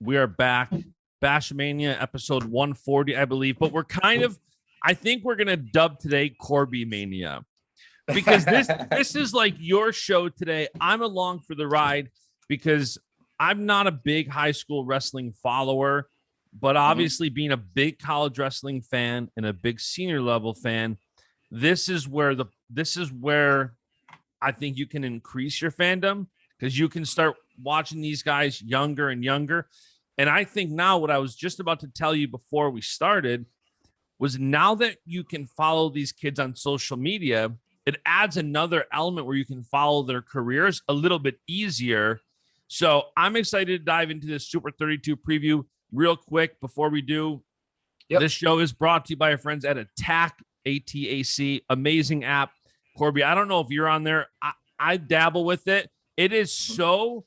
We are back. Baschamania episode 140, I believe. But we're I think we're going to dub today Corby Mania. Because this is like your show today. I'm along for the ride because I'm not a big high school wrestling follower. But obviously being a big college wrestling fan and a big senior level fan, this is where I think you can increase your fandom because you can start watching these guys younger and younger. And I think now what I was just about to tell you before we started was now that you can follow these kids on social media, it adds another element where you can follow their careers a little bit easier. So I'm excited to dive into this Super 32 preview real quick before we do. Yep. This show is brought to you by our friends at Attack, ATAC, amazing app. Corby, I don't know if you're on there. I dabble with it. It is so...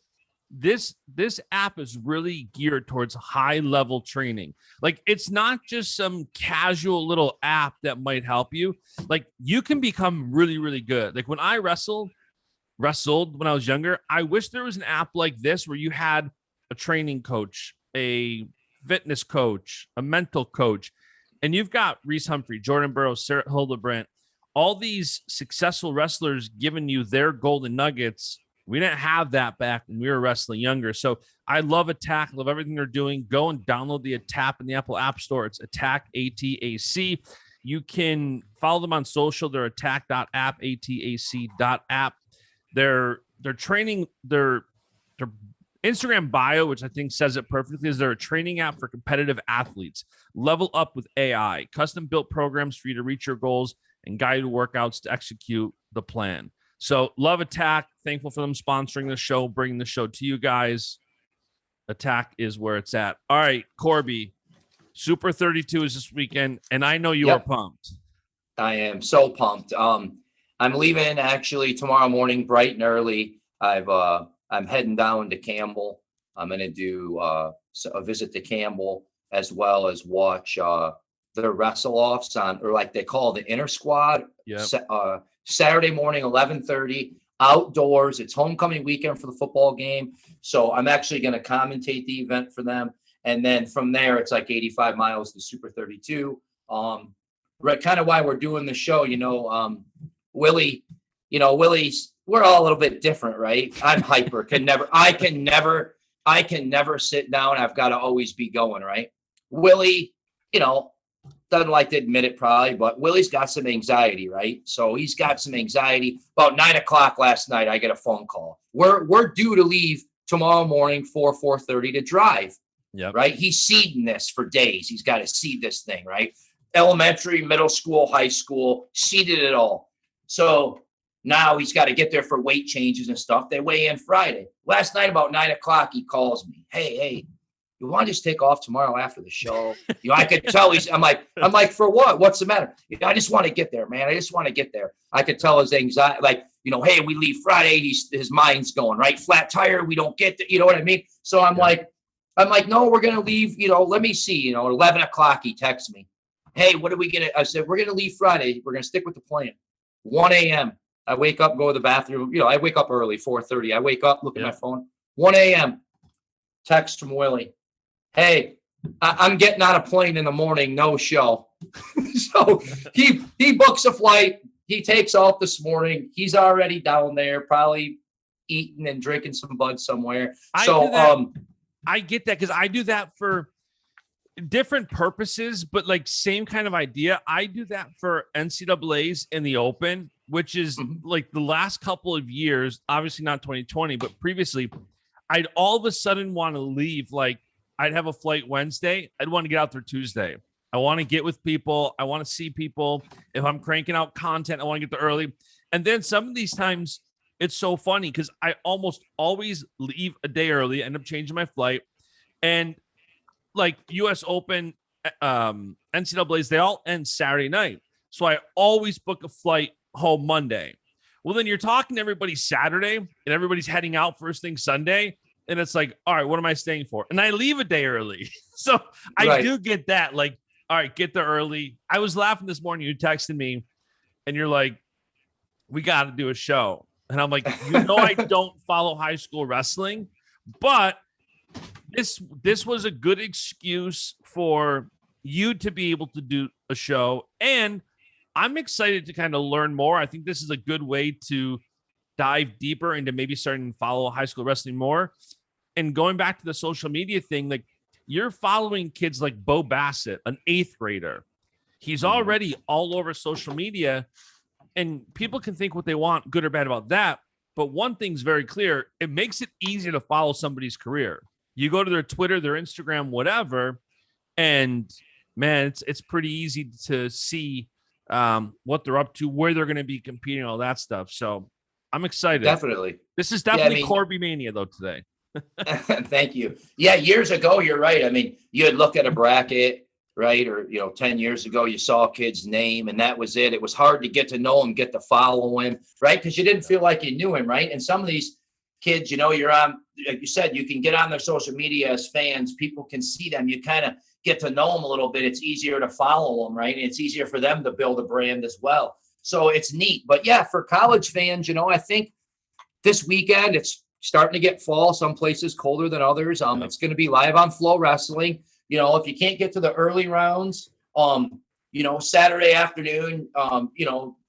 This app is really geared towards high level training. Like it's not just some casual little app that might help you. Like you can become really, really good. Like when I wrestled when I was younger, I wish there was an app like this where you had a training coach, a fitness coach, a mental coach, and you've got Reese Humphrey, Jordan Burroughs, Sarah Hildebrandt, all these successful wrestlers giving you their golden nuggets. We didn't have that back when we were wrestling younger. So I love Attack, love everything they're doing. Go and download the Attack in the Apple App Store. It's Attack, ATAC. You can follow them on social. They're attack.app, ATAC.app. They're training, their Instagram bio, which I think says it perfectly, is they're a training app for competitive athletes. Level up with AI, custom-built programs for you to reach your goals and guided workouts to execute the plan. So love Attack. Thankful for them sponsoring the show, bringing the show to you guys. Attack is where it's at. All right, Corby, Super 32 is this weekend, and I know you are pumped. I am so pumped. I'm leaving actually tomorrow morning bright and early. I'm heading down to Campbell. I'm going to do a visit to Campbell as well as watch the wrestle-offs on, or like they call the inner squad. Yeah. Saturday morning, 11:30, outdoors. It's homecoming weekend for the football game. So I'm actually going to commentate the event for them. And then from there, it's like 85 miles to Super 32. Right, kind of why we're doing the show, Willie's, we're all a little bit different, right? I'm hyper, I can never sit down. I've got to always be going, right? Willie, doesn't like to admit it probably, but Willie's got some anxiety, right? So he's got some anxiety. About 9:00 last night, I get a phone call. We're due to leave tomorrow morning, 4:30 to drive. Yeah. Right. He's seeding this for days. He's got to seed this thing, right? Elementary, middle school, high school, seeded it all. So now he's got to get there for weight changes and stuff. They weigh in Friday. Last night, about 9:00, he calls me. Hey, you want to just take off tomorrow after the show? I could tell I'm like, for what? What's the matter? I just want to get there, man. I just want to get there. I could tell his anxiety, hey, we leave Friday. His mind's going, right? Flat tire. We don't get there. You know what I mean? So I'm like, no, we're going to leave, let me see, 11:00, he texts me. Hey, what are we going to, I said, we're going to leave Friday. We're going to stick with the plan. 1 a.m. I wake up, go to the bathroom. I wake up early, 4:30. I wake up, look at my phone. 1 a.m. Text from Willie. Hey, I'm getting on a plane in the morning, no show. So he books a flight. He takes off this morning. He's already down there, probably eating and drinking some bud somewhere. I get that because I do that for different purposes, but like same kind of idea. I do that for NCAAs in the Open, which is like the last couple of years, obviously not 2020, but previously, I'd all of a sudden want to leave. Like I'd have a flight Wednesday. I'd want to get out there Tuesday. I want to get with people. I want to see people. If I'm cranking out content, I want to get there early. And then some of these times it's so funny because I almost always leave a day early, end up changing my flight. And like US Open, NCAAs, they all end Saturday night. So I always book a flight home Monday. Well, then you're talking to everybody Saturday and everybody's heading out first thing Sunday. And it's like, all right, what am I staying for? And I leave a day early. So I do get that. Like, all right, get there early. I was laughing this morning. You texted me and you're like, we got to do a show. And I'm like, I don't follow high school wrestling, but this was a good excuse for you to be able to do a show, and I'm excited to kind of learn more. I think this is a good way to dive deeper into maybe starting to follow high school wrestling more. And going back to the social media thing, like you're following kids like Bo Bassett, an 8th grader. He's already all over social media, and people can think what they want, good or bad, about that. But one thing's very clear. It makes it easier to follow somebody's career. You go to their Twitter, their Instagram, whatever, and man, it's pretty easy to see what they're up to, where they're going to be competing, all that stuff. So I'm excited. Definitely. This is definitely Corby Mania, though, today. Thank you. Yeah, years ago, you're right. I mean, you would look at a bracket, right? Or, 10 years ago, you saw a kid's name and that was it. It was hard to get to know him, get to follow him, right? Because you didn't feel like you knew him, right? And some of these kids, you're on, like you said, you can get on their social media as fans. People can see them. You kind of get to know them a little bit. It's easier to follow them, right? And it's easier for them to build a brand as well. So it's neat. But yeah, for college fans, I think this weekend it's starting to get fall. Some places colder than others. It's going to be live on Flow Wrestling. If you can't get to the early rounds, Saturday afternoon,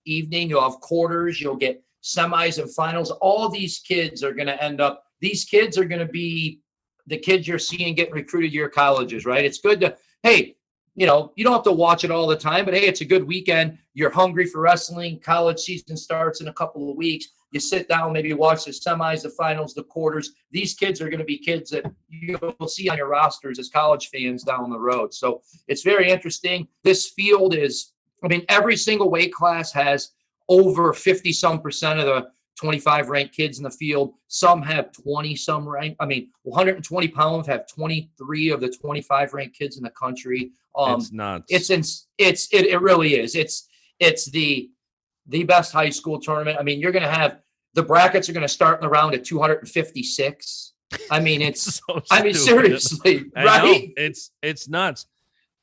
evening, you'll have quarters, you'll get semis and finals. All these kids are going to these kids are going to be the kids you're seeing get recruited to your colleges, right? It's good to, hey, you don't have to watch it all the time, but hey, it's a good weekend. You're hungry for wrestling. College season starts in a couple of weeks. You sit down, maybe watch the semis, the finals, the quarters. These kids are going to be kids that you'll see on your rosters as college fans down the road. So it's very interesting. This field is, every single weight class has over 50-some% of the 25 ranked kids in the field. Some have 20-some ranked. 120 pounds have 23 of the 25 ranked kids in the country. It's nuts. It really is. It's the best high school tournament. You're going to have the brackets are going to start in the round at 256. It's so seriously, right? It's nuts.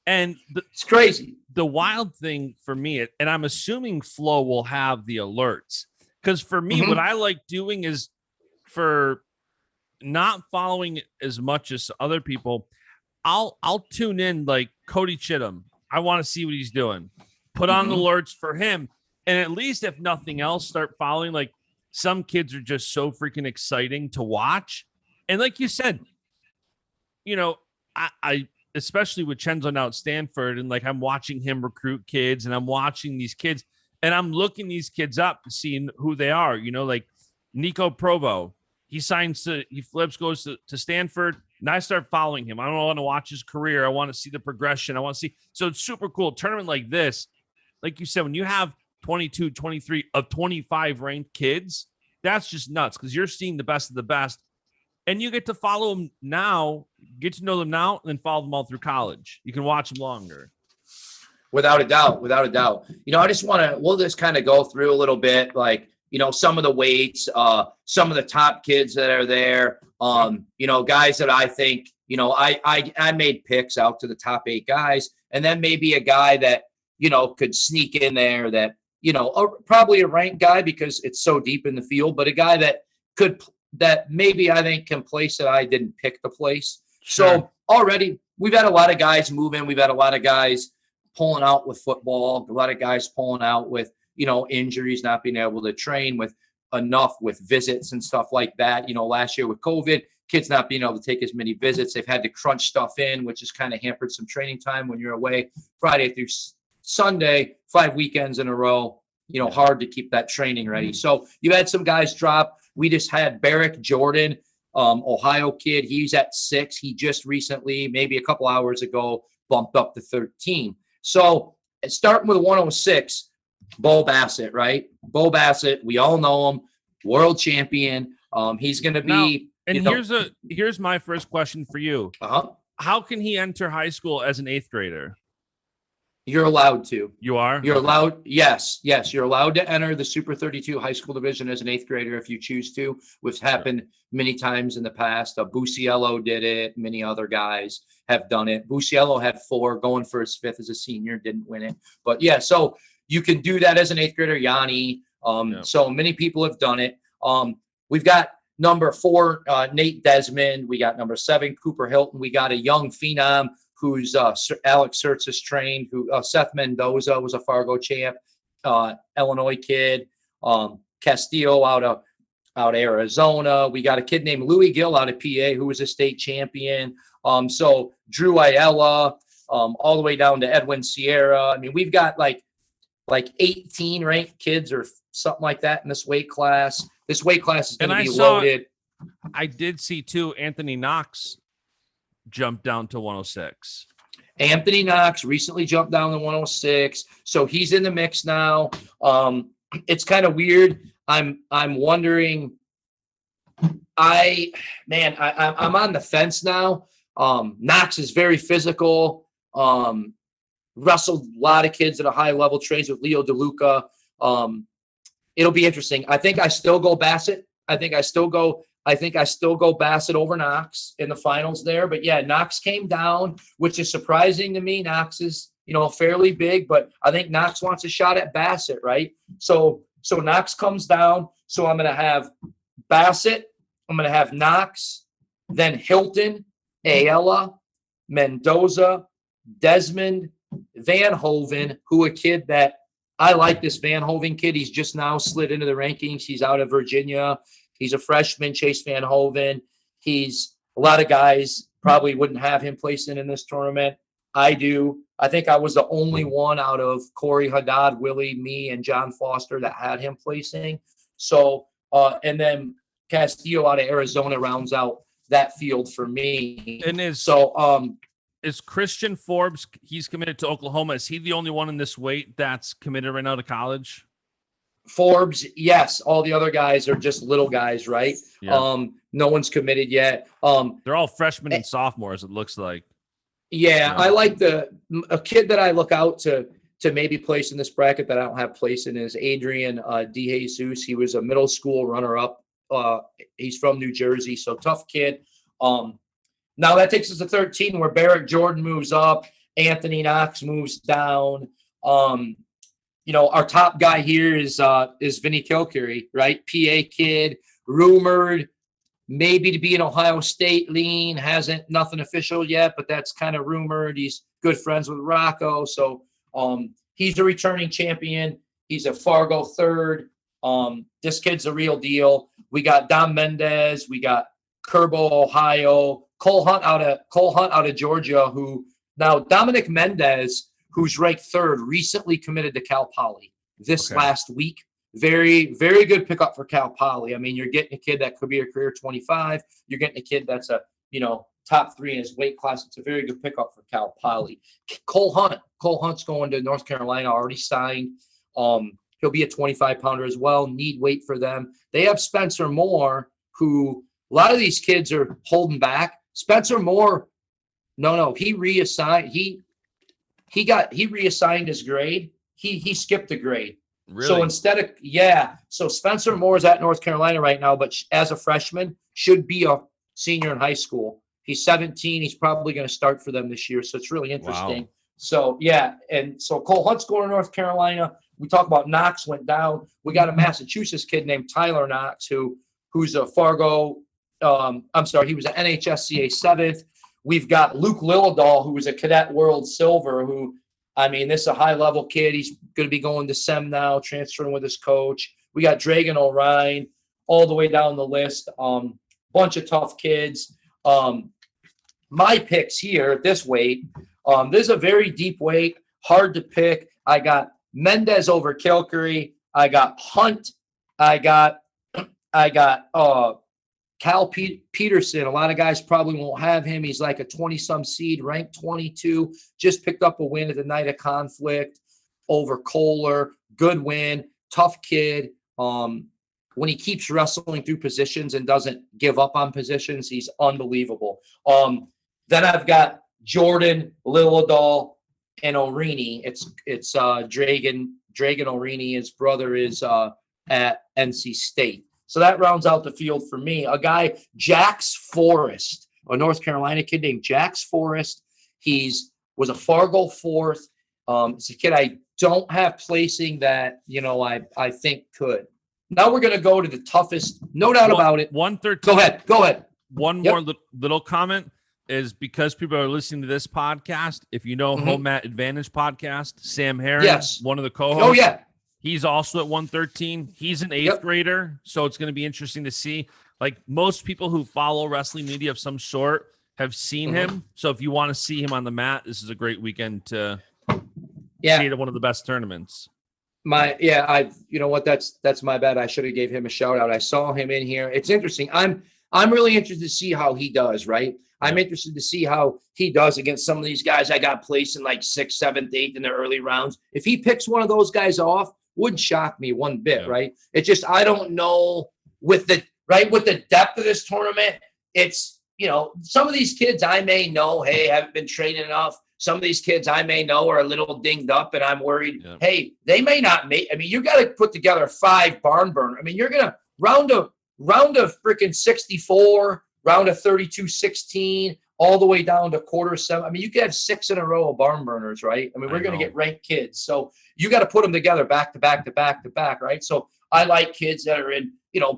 And it's crazy. The wild thing for me, and I'm assuming Flow will have the alerts, because for me, what I like doing is, for not following as much as other people, I'll tune in like Cody Chittim. I want to see what he's doing. Put on alerts for him. And at least, if nothing else, start following. Like, some kids are just so freaking exciting to watch. And like you said, I especially with CENZO now at Stanford, and like I'm watching him recruit kids, and I'm watching these kids, and I'm looking these kids up, seeing who they are. Like Nico Provo, he flips, goes to Stanford, and I start following him. I don't want to watch his career. I want to see the progression. I want to see. So it's super cool. A tournament like this, like you said, when you have 22, 23 of 25 ranked kids, that's just nuts, because you're seeing the best of the best, and you get to follow them now, get to know them now, and then follow them all through college. You can watch them longer. Without a doubt. I just we'll just kind of go through a little bit, like, some of the weights, some of the top kids that are there, guys that I think, I made picks out to the top 8 guys, and then maybe a guy that, could sneak in there that, probably a ranked guy because it's so deep in the field, but a guy that maybe I think can place that I didn't pick the place. Sure. So already we've had a lot of guys move in. We've had a lot of guys pulling out with football, a lot of guys pulling out with, injuries, not being able to train with enough with visits and stuff like that. Last year with COVID, kids not being able to take as many visits. They've had to crunch stuff in, which has kind of hampered some training time when you're away Friday through Sunday, 5 weekends in a row, hard to keep that training ready. So you had some guys drop. We just had Barrick Jordan, Ohio kid. He's at 6. He just recently, maybe a couple hours ago, bumped up to 13. So starting with 106, Bo Bassett, right? Bo Bassett, we all know him, world champion. He's going to be. Now, and here's my first question for you. How can he enter high school as an 8th grader? You're allowed to. You are? You're allowed. Yes. You're allowed to enter the Super 32 high school division as an 8th grader if you choose to, which happened many times in the past. Busiello did it. Many other guys have done it. Busiello had 4, going for his 5th as a senior, didn't win it. But yeah, so you can do that as an 8th grader, Yanni. So many people have done it. We've got number 4, Nate Desmond. We got number 7, Cooper Hilton. We got a young phenom who's Alex Sertzis trained, who Seth Mendoza was a Fargo champ, Illinois kid. Castillo out of Arizona. We got a kid named Louis Gill out of PA who was a state champion. So Drew Ayala, all the way down to Edwin Sierra. I mean, we've got like 18 ranked kids or something like that in this weight class. This weight class is going to be loaded. I did see too, Anthony Knox jumped down to 106. Anthony Knox recently jumped down to 106. So he's in the mix now. It's kind of weird. I'm wondering. I'm on the fence now. Knox is very physical. Wrestled a lot of kids at a high level. Trains with Leo DeLuca. It'll be interesting. I think I still go Bassett. I think I still go Bassett over Knox in the finals there. But yeah, Knox came down, which is surprising to me. Knox is, fairly big, but I think Knox wants a shot at Bassett, right? So Knox comes down. So I'm going to have Bassett. I'm going to have Knox, then Hilton, Ayala, Mendoza, Desmond, Van Hoven, who a kid that I like this Van Hoven kid. He's just now slid into the rankings. He's out of Virginia. He's a freshman, Chase Van Hoven. He's a lot of guys probably wouldn't have him placing in this tournament. I do. I think I was the only one out of Corey Haddad, Willie, me, and John Foster that had him placing. So, and then Castillo out of Arizona rounds out that field for me. And is Christian Forbes, he's committed to Oklahoma. Is he the only one in this weight that's committed right now to college? Forbes, yes. All the other guys are just little guys, right? Yeah. No one's committed yet. They're all freshmen and sophomores, it looks like. Yeah, I like a kid that I look out to maybe place in this bracket that I don't have place in is Adrian DeJesus. He was a middle school runner-up. He's from New Jersey, so tough kid. Now that takes us to 13, where Barrett Jordan moves up, Anthony Knox moves down. Our top guy here is Vinnie Kilcury, right? PA kid, rumored maybe to be an Ohio State lean, hasn't nothing official yet, but that's kind of rumored. He's good friends with Rocco, so he's a returning champion. He's a Fargo third. This kid's a real deal. We got Dom Mendez, we got Kerbo, Ohio, Cole Hunt out of Georgia, who now Dominic Mendez, who's ranked third, recently committed to Cal Poly last week. Very, very good pickup for Cal Poly. I mean, you're getting a kid that could be a career 25. You're getting a kid that's a, top 3 in his weight class. It's a very good pickup for Cal Poly. Cole Hunt's going to North Carolina, already signed. He'll be a 25-pounder as well. Need weight for them. They have Spencer Moore, who a lot of these kids are holding back. Spencer Moore, he reassigned. He reassigned his grade. He skipped a grade. Really? So so Spencer Moore is at North Carolina right now, but as a freshman, should be a senior in high school. He's 17. He's probably going to start for them this year. So it's really interesting. Wow. So, and so Cole Hunt's going to North Carolina. We talk about Knox went down. We got a Massachusetts kid named Tyler Knox, who's a Fargo. He was an NHSCA 7th. We've got Luke Lillidahl, who was a Cadet World Silver, this is a high-level kid. He's going to be going to SEM now, transferring with his coach. We got Dragan O'Ryan all the way down the list. Bunch of tough kids. My picks here at this weight, this is a very deep weight, hard to pick. I got Mendez over Kilcury. I got Hunt. I got Cal Peterson. A lot of guys probably won't have him. He's like a 20-some seed, ranked 22. Just picked up a win at the Night of Conflict over Kohler. Good win. Tough kid. When he keeps wrestling through positions and doesn't give up on positions, he's unbelievable. Then I've got Jordan, Lillidahl, and O'Reilly. It's Dragan O'Reilly. His brother is at NC State. So that rounds out the field for me. A guy, Jax Forrest, a North Carolina kid named Jax Forrest. Was a Fargo fourth. It's a kid I don't have placing that, I think could. Now we're going to go to the toughest, no doubt about it. 113. Go ahead. One more little comment is because people are listening to this podcast. If you know Home Mat Advantage podcast, Sam Harris, one of the co-hosts. Oh, yeah. He's also at 113. He's an eighth grader. So it's going to be interesting to see. Like most people who follow wrestling media of some sort have seen him. So if you want to see him on the mat, this is a great weekend to see it at one of the best tournaments. You know what? That's my bad. I should have gave him a shout out. I saw him in here. It's interesting. I'm really interested to see how he does, right? I'm interested to see how he does against some of these guys I got placed in like 6th, 7th, 8th in the early rounds. If he picks one of those guys off, wouldn't shock me one bit, right? It's just, I don't know with the depth of this tournament. It's, some of these kids I may know, hey, haven't been training enough. Some of these kids I may know are a little dinged up, and I'm worried, hey, they may not make. I mean, you got to put together 5 barn burner. I mean, you're going to round of freaking 64, round of 32-16, all the way down to quarter 7. I mean, you could have 6 in a row of barn burners, right? I mean, we're going to get ranked kids. So you got to put them together back to back to back to back, right? So I like kids that are in,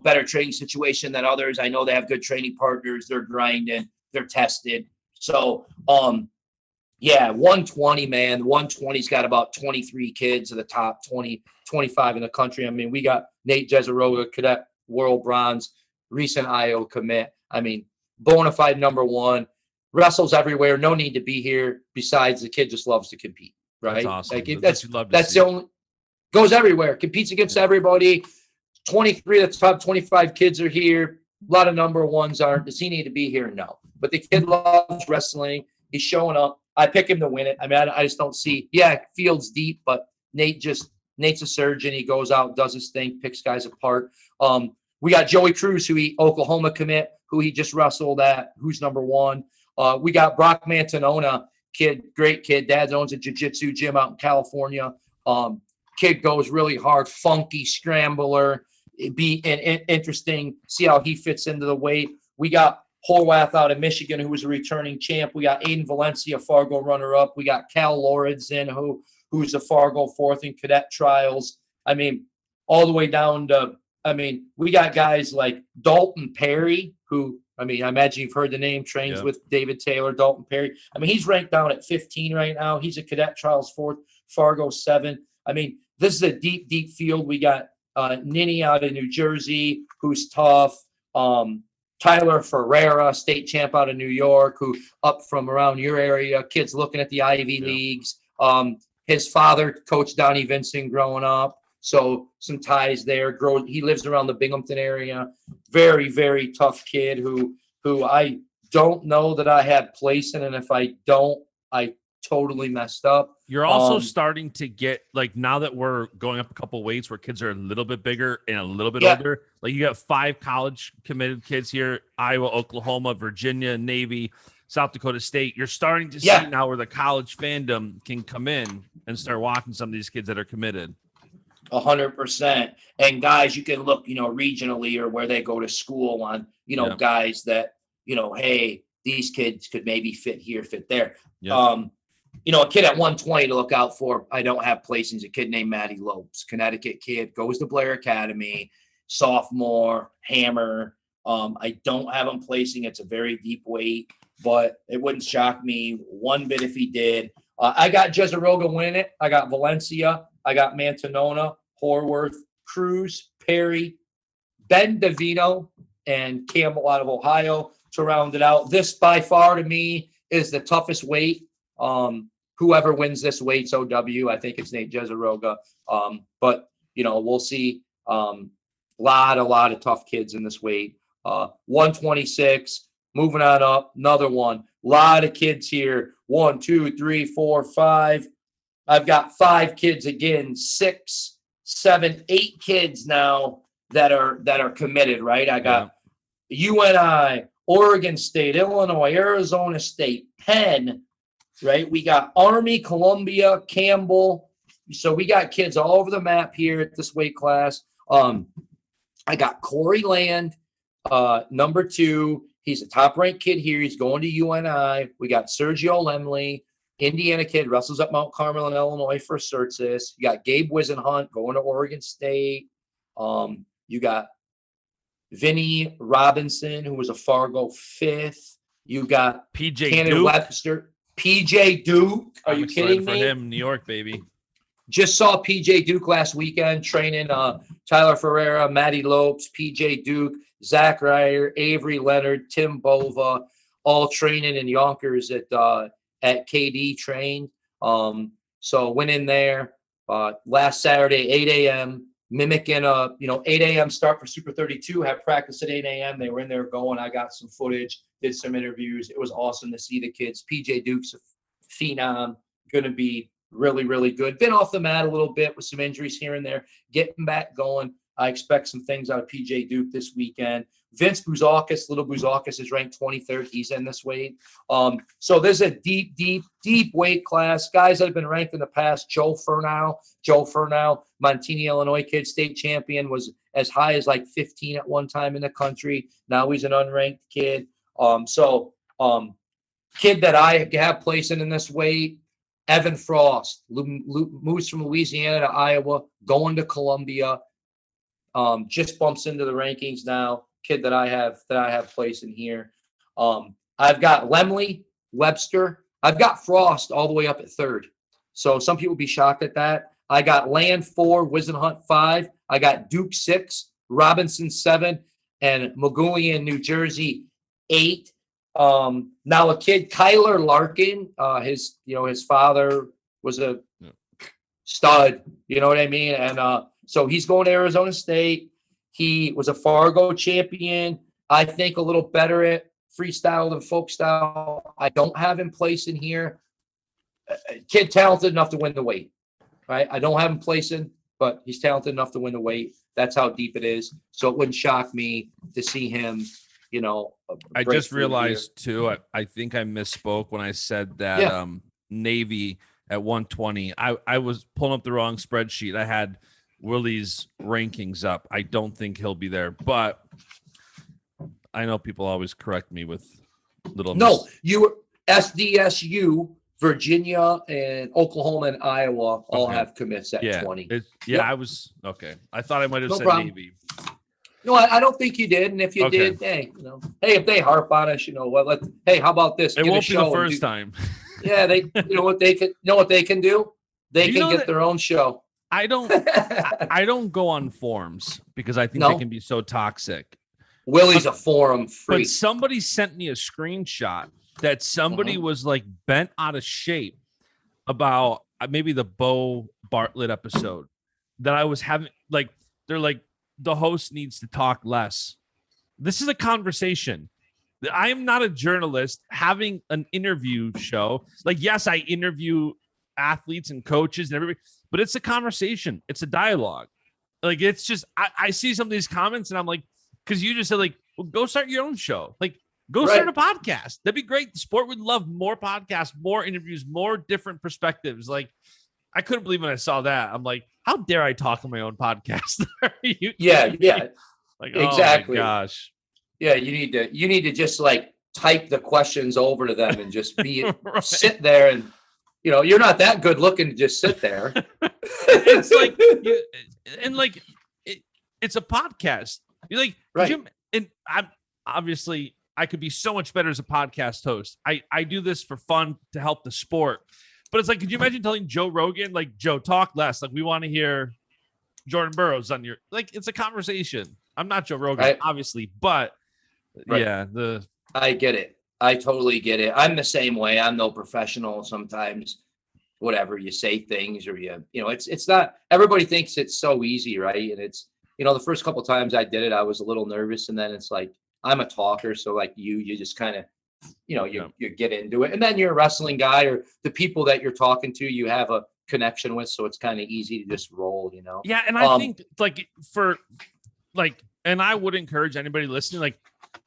better training situation than others. I know they have good training partners. They're grinding. They're tested. So, 120, man. 120's got about 23 kids of the top 20, 25 in the country. I mean, we got Nate Jezeroga, cadet world bronze, recent IO commit. I mean, bona fide number 1, wrestles everywhere. No need to be here. Besides, the kid just loves to compete, right? That's awesome. Like, that's the only, goes everywhere, competes against everybody. 23 of the top 25 kids are here. A lot of number 1s aren't. Does he need to be here? No. But the kid loves wrestling. He's showing up. I pick him to win it. I mean, I just don't see. Field's deep, but Nate's a surgeon. He goes out, does his thing, picks guys apart. We got Joey Cruz, Oklahoma commit, who he just wrestled at, who's number 1. We got Brock Mantanona, kid, great kid. Dad owns a jiu-jitsu gym out in California. Kid goes really hard, funky scrambler. It'd be interesting, see how he fits into the weight. We got Horwath out of Michigan, who was a returning champ. We got Aiden Valencia, Fargo runner-up. We got Cal Lorenzen, who's a Fargo 4th in cadet trials. I mean, all the way down to, we got guys like Dalton Perry, who, I imagine you've heard the name, trains with David Taylor, Dalton Perry. I mean, he's ranked down at 15 right now. He's a cadet trials 4th, Fargo 7. I mean, this is a deep, deep field. We got Ninny out of New Jersey, who's tough. Tyler Ferreira, state champ out of New York, who up from around your area. Kids looking at the Ivy Leagues. His father coached Donnie Vincent growing up, so some ties there. He lives around the Binghamton area. Very, very tough kid who I don't know that I had place in, and if I don't, I totally messed up. You're also starting to get, like, now that we're going up a couple weights where kids are a little bit bigger and a little bit older, like you got 5 college committed kids here, Iowa, Oklahoma, Virginia, Navy, South Dakota State. You're starting to see now where the college fandom can come in and start watching some of these kids that are committed. 100%. And guys, you can look, regionally or where they go to school on, guys that, hey, these kids could maybe fit here, fit there. A kid at 120 to look out for. I don't have placings. A kid named Matty Lopes, Connecticut kid, goes to Blair Academy, sophomore, hammer. I don't have him placing. It's a very deep weight, but it wouldn't shock me one bit if he did. I got Jezeroga winning it. I got Valencia. I got Mantanona, Horwath, Cruz, Perry, Ben DeVito, and Campbell out of Ohio to round it out. This, by far, to me, is the toughest weight. Whoever wins this weight's OW. I think it's Nate Jezeroga. But we'll see. Lot of tough kids in this weight. 126, moving on up, another one. Lot of kids here. 1, 2, 3, 4, 5. I've got 5 kids again, 6, 7, 8 kids now that are committed, right? I got UNI, Oregon State, Illinois, Arizona State, Penn, right? We got Army, Columbia, Campbell. So we got kids all over the map here at this weight class. I got Corey Land, number 2. He's a top-ranked kid here. He's going to UNI. We got Sergio Lemley, Indiana kid, wrestles at Mount Carmel in Illinois for Certis. You got Gabe Wisenhunt going to Oregon State. You You got Vinnie Robinson, who was a Fargo 5th. You got PJ Cannon Duke. Webster. PJ Duke. Are you kidding me? For him, New York, baby. Just saw PJ Duke last weekend training Tyler Ferreira, Matty Lopes, PJ Duke, Zach Ryder, Avery Leonard, Tim Bova, all training in Yonkers at KD trained. So went in there last Saturday, 8 a.m., mimicking 8 a.m. start for Super 32, had practice at 8 a.m. They were in there going. I got some footage, did some interviews. It was awesome to see the kids. PJ Duke's a phenom, going to be really, really good. Been off the mat a little bit with some injuries here and there, getting back going. I expect some things out of PJ Duke this weekend. Vince Bouzakis, little Bouzakis, is ranked 23rd. He's in this weight. So there's a deep, deep, deep weight class. Guys that have been ranked in the past. Joe Furnow, Montini, Illinois kid, state champion, was as high as like 15 at one time in the country. Now he's an unranked kid. Kid that I have placing in this weight, Evan Frost, moves from Louisiana to Iowa, going to Columbia. Just bumps into the rankings now. Kid that I have placing here. I've got Lemley, Webster. I've got Frost all the way up at 3rd. So some people be shocked at that. I got Land 4, Wisenhunt 5. I got Duke 6, Robinson 7, and Magulian, New Jersey 8. Now a kid, Kyler Larkin, his father was a stud, you know what I mean? And so he's going to Arizona State. He was a Fargo champion. I think a little better at freestyle than folk style. I don't have him placing here. Kid talented enough to win the weight, right? I don't have him placing, but he's talented enough to win the weight. That's how deep it is. So it wouldn't shock me to see him, I just realized too, I think I misspoke when I said that Navy at 120. I was pulling up the wrong spreadsheet. I had Willie's rankings up. I don't think he'll be there, but I know people always correct me with little. No, you were SDSU, Virginia, and Oklahoma and Iowa all have commits at 20. I was okay. I thought I might have said problem. Navy. No, I don't think you did. And if you did, hey, if they harp on us, hey, how about this? It won't be the first time. Yeah, they, what they can do? They can get their own show. I don't go on forums because I think they can be so toxic. Willie's a forum freak. But somebody sent me a screenshot that somebody was like bent out of shape about maybe the Bo Bartlett episode that I was having. Like, they're like, the host needs to talk less. This is a conversation. I am not a journalist having an interview show. Like, yes, I interview athletes and coaches and everybody, but it's a conversation. It's a dialogue. Like, it's just, I see some of these comments and I'm like, because you just said, like, well, go start your own show. Like, go start a podcast. That'd be great. The sport would love more podcasts, more interviews, more different perspectives. Like, I couldn't believe when I saw that. I'm like, how dare I talk on my own podcast? Yeah. Like, exactly. Oh my gosh. Yeah, you need to just like type the questions over to them and just be sit there and you're not that good looking to just sit there. It's like it's a podcast. You're like, and I'm obviously I could be so much better as a podcast host. I do this for fun to help the sport. But it's like, could you imagine telling Joe Rogan, like, Joe, talk less. Like, we want to hear Jordan Burroughs on your, like, it's a conversation. I'm not Joe Rogan, obviously, but I get it. I totally get it. I'm the same way. I'm no professional. Sometimes, whatever, you say things or it's not, everybody thinks it's so easy, right? And it's, the first couple of times I did it, I was a little nervous, and then it's like, I'm a talker. So like you just kind of, you get into it, and then you're a wrestling guy, or the people that you're talking to, you have a connection with. So it's kind of easy to just roll, Yeah. And I think and I would encourage anybody listening, like,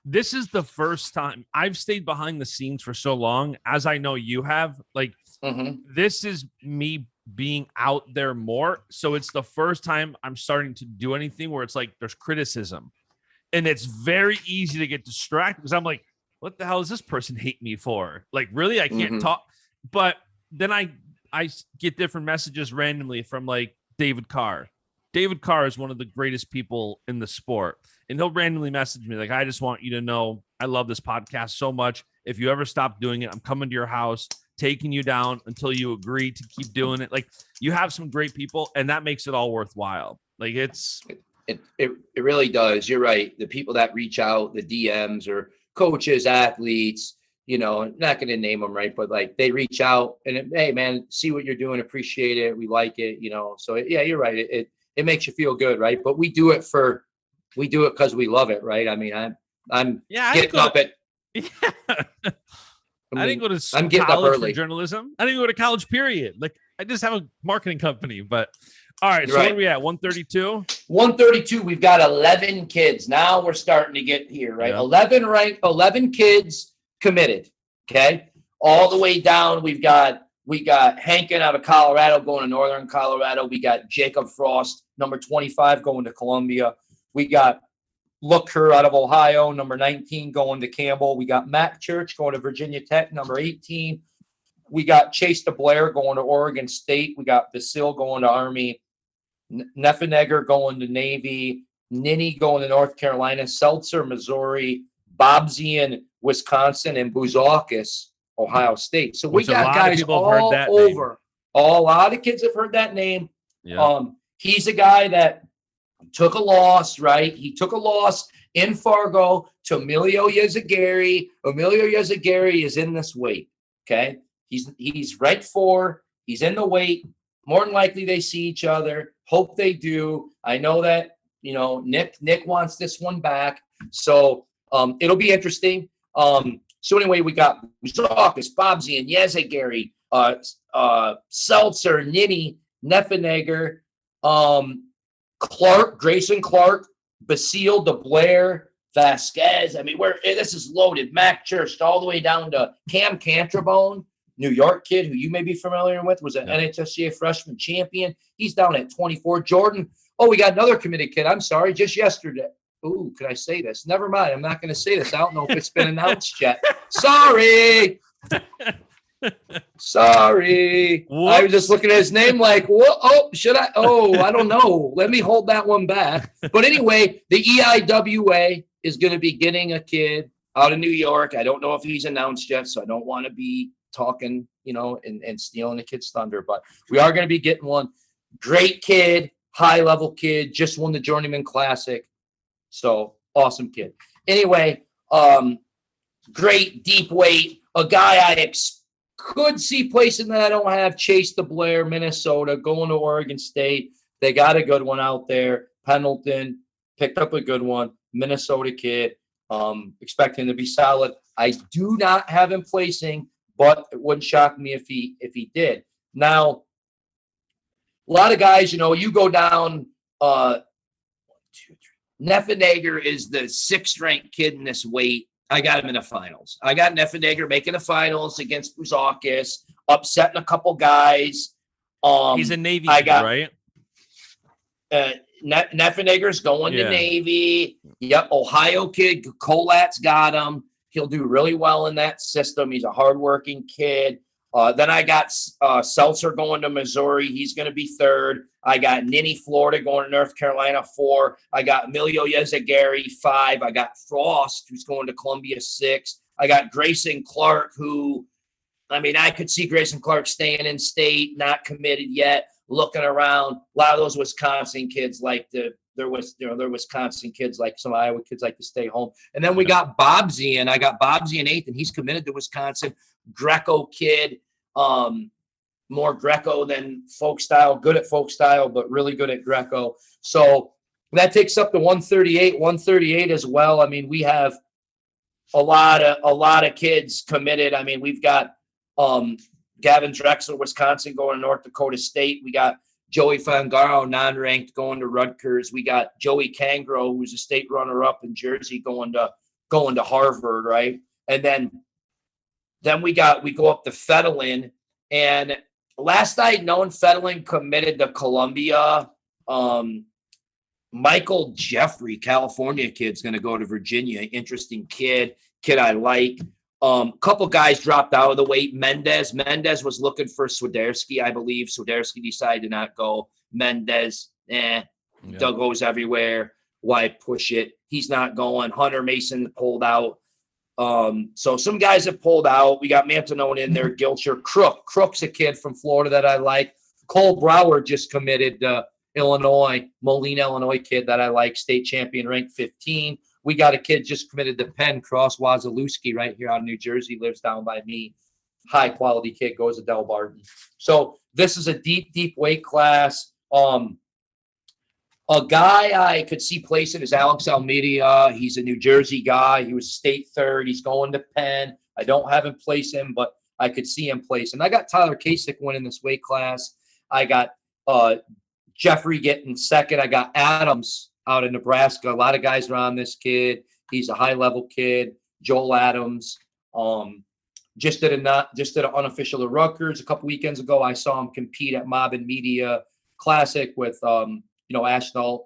this is the first time I've stayed behind the scenes for so long, as I know you have. Like, this is me being out there more. So it's the first time I'm starting to do anything where it's like, there's criticism, and it's very easy to get distracted because I'm like, what the hell is this person hate me for? Like, really? I can't talk. But then I get different messages randomly from like David Carr, David Carr is one of the greatest people in the sport. And he'll randomly message me like, I just want you to know I love this podcast so much. If you ever stop doing it, I'm coming to your house, taking you down until you agree to keep doing it. Like, you have some great people, and that makes it all worthwhile. Like, it really does. You're right. The people that reach out, the DMs or coaches, athletes, you know, not going to name them, right? But like, they reach out and hey, man, see what you're doing, appreciate it, we like it, you know. So yeah, you're right. It makes you feel good, right? But we do it because we love it, right? I mean, I'm getting up at. Yeah. I didn't go to I'm getting college up early. for journalism. I didn't go to college, period. Like, I just have a marketing company. But all right, so right. What are we at? 132? 132. We've got 11 kids. Now we're starting to get here, right? Yeah. 11 kids committed. Okay. All the way down. We got Hankin out of Colorado going to Northern Colorado. We got Jacob Frost, number 25, going to Columbia. We got Looker out of Ohio, number 19, going to Campbell. We got Matt Church going to Virginia Tech, number 18. We got Chase DeBlair going to Oregon State. We got Basil going to Army. Neffenegger going to Navy. Ninny going to North Carolina. Seltzer, Missouri. Bobzian, Wisconsin. And Buzakis, Ohio State. So we got guys all over. A lot of kids have heard that name. Yeah. He's a guy that took a loss, right? He took a loss in Fargo to Emilio Yezzagari. Emilio Yezzagari is in this weight, okay? He's ranked 4. He's in the weight. More than likely they see each other. Hope they do. I know that, you know, Nick wants this one back. So it'll be interesting. So anyway, we got Buzakis, Bobzian, Yezzagari, Seltzer, Ninny, Neffenegger, Clark, Grayson Clark, Basile, DeBlair, Vasquez. I mean, this is loaded. Mac Church all the way down to Cam Cantrabone, New York kid who you may be familiar with, was an NHSCA freshman champion. He's down at 24. Jordan. Oh, we got another committed kid. I'm sorry, just yesterday. Ooh, can I say this? Never mind. I'm not going to say this. I don't know if it's been announced yet. Sorry. Sorry. Whoops. I was just looking at his name like, what? Oh, should I? Oh, I don't know. Let me hold that one back. But anyway, the EIWA is going to be getting a kid out of New York. I don't know if he's announced yet, so I don't want to be talking, you know, and stealing the kid's thunder. But we are going to be getting one. Great kid, high-level kid, just won the Journeyman Classic. So, awesome kid. Anyway, great deep weight. A guy I could see placing that I don't have, Chase DeBlair, Minnesota, going to Oregon State. They got a good one out there. Pendleton picked up a good one. Minnesota kid. Expecting to be solid. I do not have him placing, but it wouldn't shock me if he did. Now, a lot of guys, you know, you go down. 1, 2, 3. Neffenegger is the 6th ranked kid in this weight. I got him in the finals. I got Neffenegger making the finals against Buzakis, upsetting a couple guys. He's a Navy kid, right? Neffenegger's going to Navy. Yep, Ohio kid. Colat's got him. He'll do really well in that system. He's a hardworking kid. Then I got Seltzer going to Missouri. He's going to be 3rd. I got Ninny, Florida, going to North Carolina, 4. I got Emilio Yezzagari, 5. I got Frost, who's going to Columbia, 6. I got Grayson Clark, who, I mean, I could see Grayson Clark staying in state, not committed yet, looking around. A lot of those Wisconsin kids like they're Wisconsin kids, like some Iowa kids like to stay home. And then we got Bobzian. I got Bobzian 8th, and he's committed to Wisconsin. Greco kid. More Greco than folk style, good at folk style, but really good at Greco. So that takes up to 138 as well. I mean, we have a lot of kids committed. I mean, we've got Gavin Drexler, Wisconsin, going to North Dakota State. We got Joey Fangaro, non-ranked, going to Rutgers. We got Joey Kangro, who's a state runner-up in Jersey, going to Harvard, right? And then we go up to Fedlin, and last I known, Fedlin committed to Columbia. Michael Jeffrey, California kid's going to go to Virginia. Interesting kid I like. Couple guys dropped out of the weight. Mendez was looking for Swiderski, I believe. Swiderski decided to not go. Mendez, Yeah. Doug goes everywhere. Why push it? He's not going. Hunter Mason pulled out. So some guys have pulled out. We got Mantanone in there. Gilcher. Crook's a kid from Florida that I like. Cole Brower just committed Illinois. Moline, Illinois kid that I like. State champion, ranked 15. We got a kid just committed to Penn, Cross Wazalewski, right here out of New Jersey. Lives down by me. High quality kid, goes to Del Barton. So this is a deep weight class. A guy I could see placing is Alex Almeida. He's a New Jersey guy. He was state third. He's going to Penn. I don't have him place him, but I could see him place. And I got Tyler Kasich winning this weight class. I got Jeffrey getting second. I got Adams out of Nebraska. A lot of guys are on this kid. He's a high-level kid. Joel Adams. Just did an unofficial at Rutgers a couple weekends ago. I saw him compete at Mob and Media Classic with Ashnault,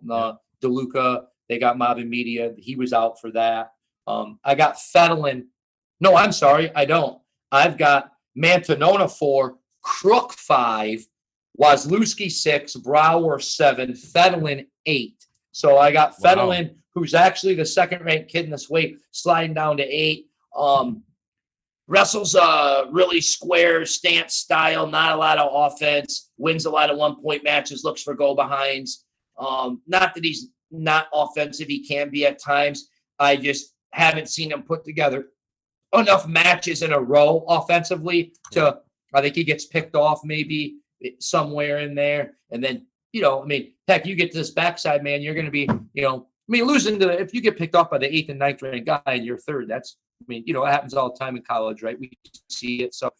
DeLuca. They got Mob and Media. He was out for that. I got Fedlin. No, I'm sorry. I don't. I've got Mantanona 4, Crook 5, Wazlewski 6, Brower 7, Fedlin 8. So I got Fedlin, who's actually the second-ranked kid in this weight, sliding down to 8. Wrestles really square stance style, not a lot of offense, wins a lot of one-point matches, looks for go-behinds. Not that he's not offensive. He can be at times. I just haven't seen him put together enough matches in a row offensively to, I think he gets picked off maybe somewhere in there. And then, heck, you get to this backside, man, you're going to be, losing to, if you get picked off by the 8th and 9th ranked guy and you're third, that's, it happens all the time in college, right? We see it. So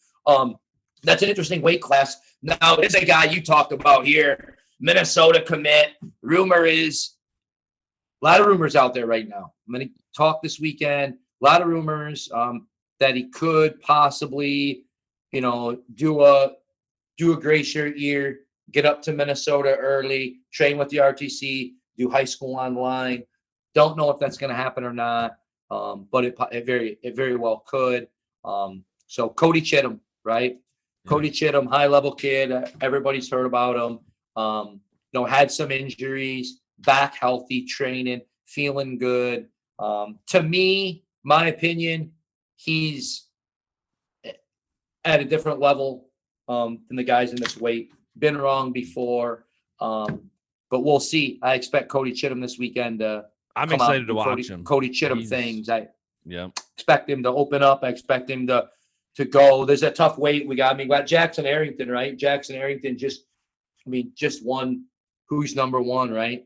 that's an interesting weight class. Now, there's a guy you talked about here, Minnesota commit. Rumor is, a lot of rumors out there right now. I'm going to talk this weekend. A lot of rumors that he could possibly, do a gray shirt year, get up to Minnesota early, train with the RTC, do high school online. Don't know if that's going to happen or not. But it very well could. So Cody Chittim, right? Yeah. Cody Chittim, high level kid. Everybody's heard about him. Had some injuries, back healthy, training, feeling good. To me, my opinion, he's at a different level than the guys in this weight. Been wrong before, but we'll see. I expect Cody Chittim this weekend. I'm excited to watch him. Cody Chittim things. I Yeah. Expect him to open up. I expect him to go. There's a tough weight. We got Jackson Arrington, right? Jackson Arrington just won who's number one, right?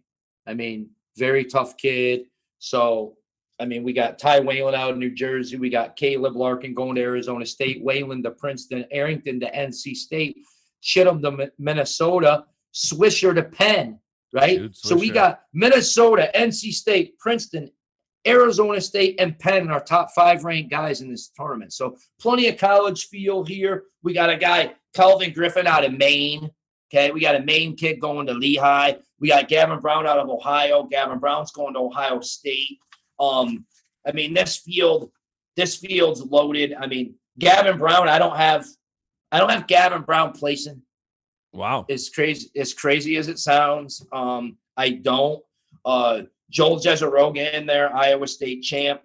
Very tough kid. So, we got Ty Whalen out of New Jersey. We got Caleb Larkin going to Arizona State, Whalen to Princeton, Arrington to NC State, Chittim to Minnesota, Swisher to Penn, right? Dude, so we got Minnesota, NC State, Princeton, Arizona State, and Penn are top 5 ranked guys in this tournament. So plenty of college feel here. We got a guy, Kelvin Griffin out of Maine. Okay, we got a Maine kid going to Lehigh. We got Gavin Brown out of Ohio. Gavin Brown's going to Ohio State. This field's loaded. Gavin Brown, I don't have Gavin Brown placing. Wow. As crazy as it sounds. I don't. Joel Jezeroga in there, Iowa State champ.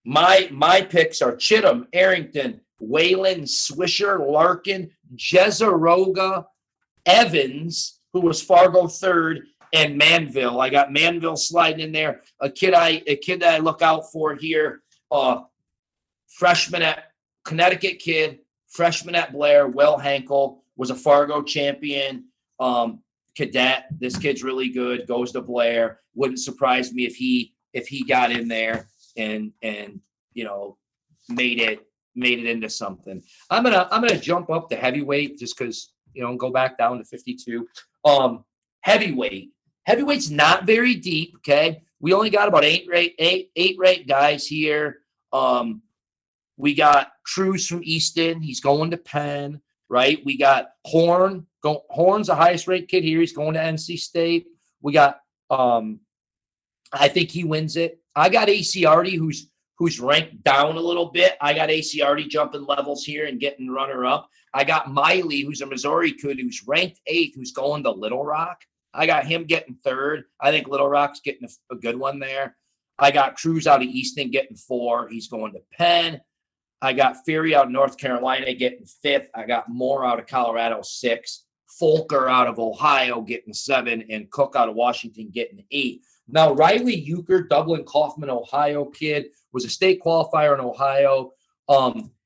My picks are Chittim, Arrington, Whalen, Swisher, Larkin, Jezeroga, Evans, who was Fargo third, and Manville. I got Manville sliding in there. A kid that I look out for here. Freshman at Connecticut kid, freshman at Blair, Will Hankel, was a Fargo champion. Cadet. This kid's really good. Goes to Blair. Wouldn't surprise me if he got in there and made it into something. I'm gonna jump up to heavyweight just because go back down to 52. Heavyweight's not very deep. Okay, we only got about eight ranked guys here. We got Cruz from Easton. He's going to Penn. Right. We got Horn. Horn's the highest ranked kid here. He's going to NC State. We got I think he wins it. I got ACRD who's ranked down a little bit. I got ACRD jumping levels here and getting runner up. I got Miley, who's a Missouri kid who's ranked 8th, who's going to Little Rock. I got him getting third. I think Little Rock's getting a good one there. I got Cruz out of Easton getting 4. He's going to Penn. I got Fury out of North Carolina getting 5th. I got Moore out of Colorado 6th. Folker out of Ohio getting 7, and Cook out of Washington getting 8. Now, Riley Euchre, Dublin Kaufman, Ohio kid, was a state qualifier in Ohio.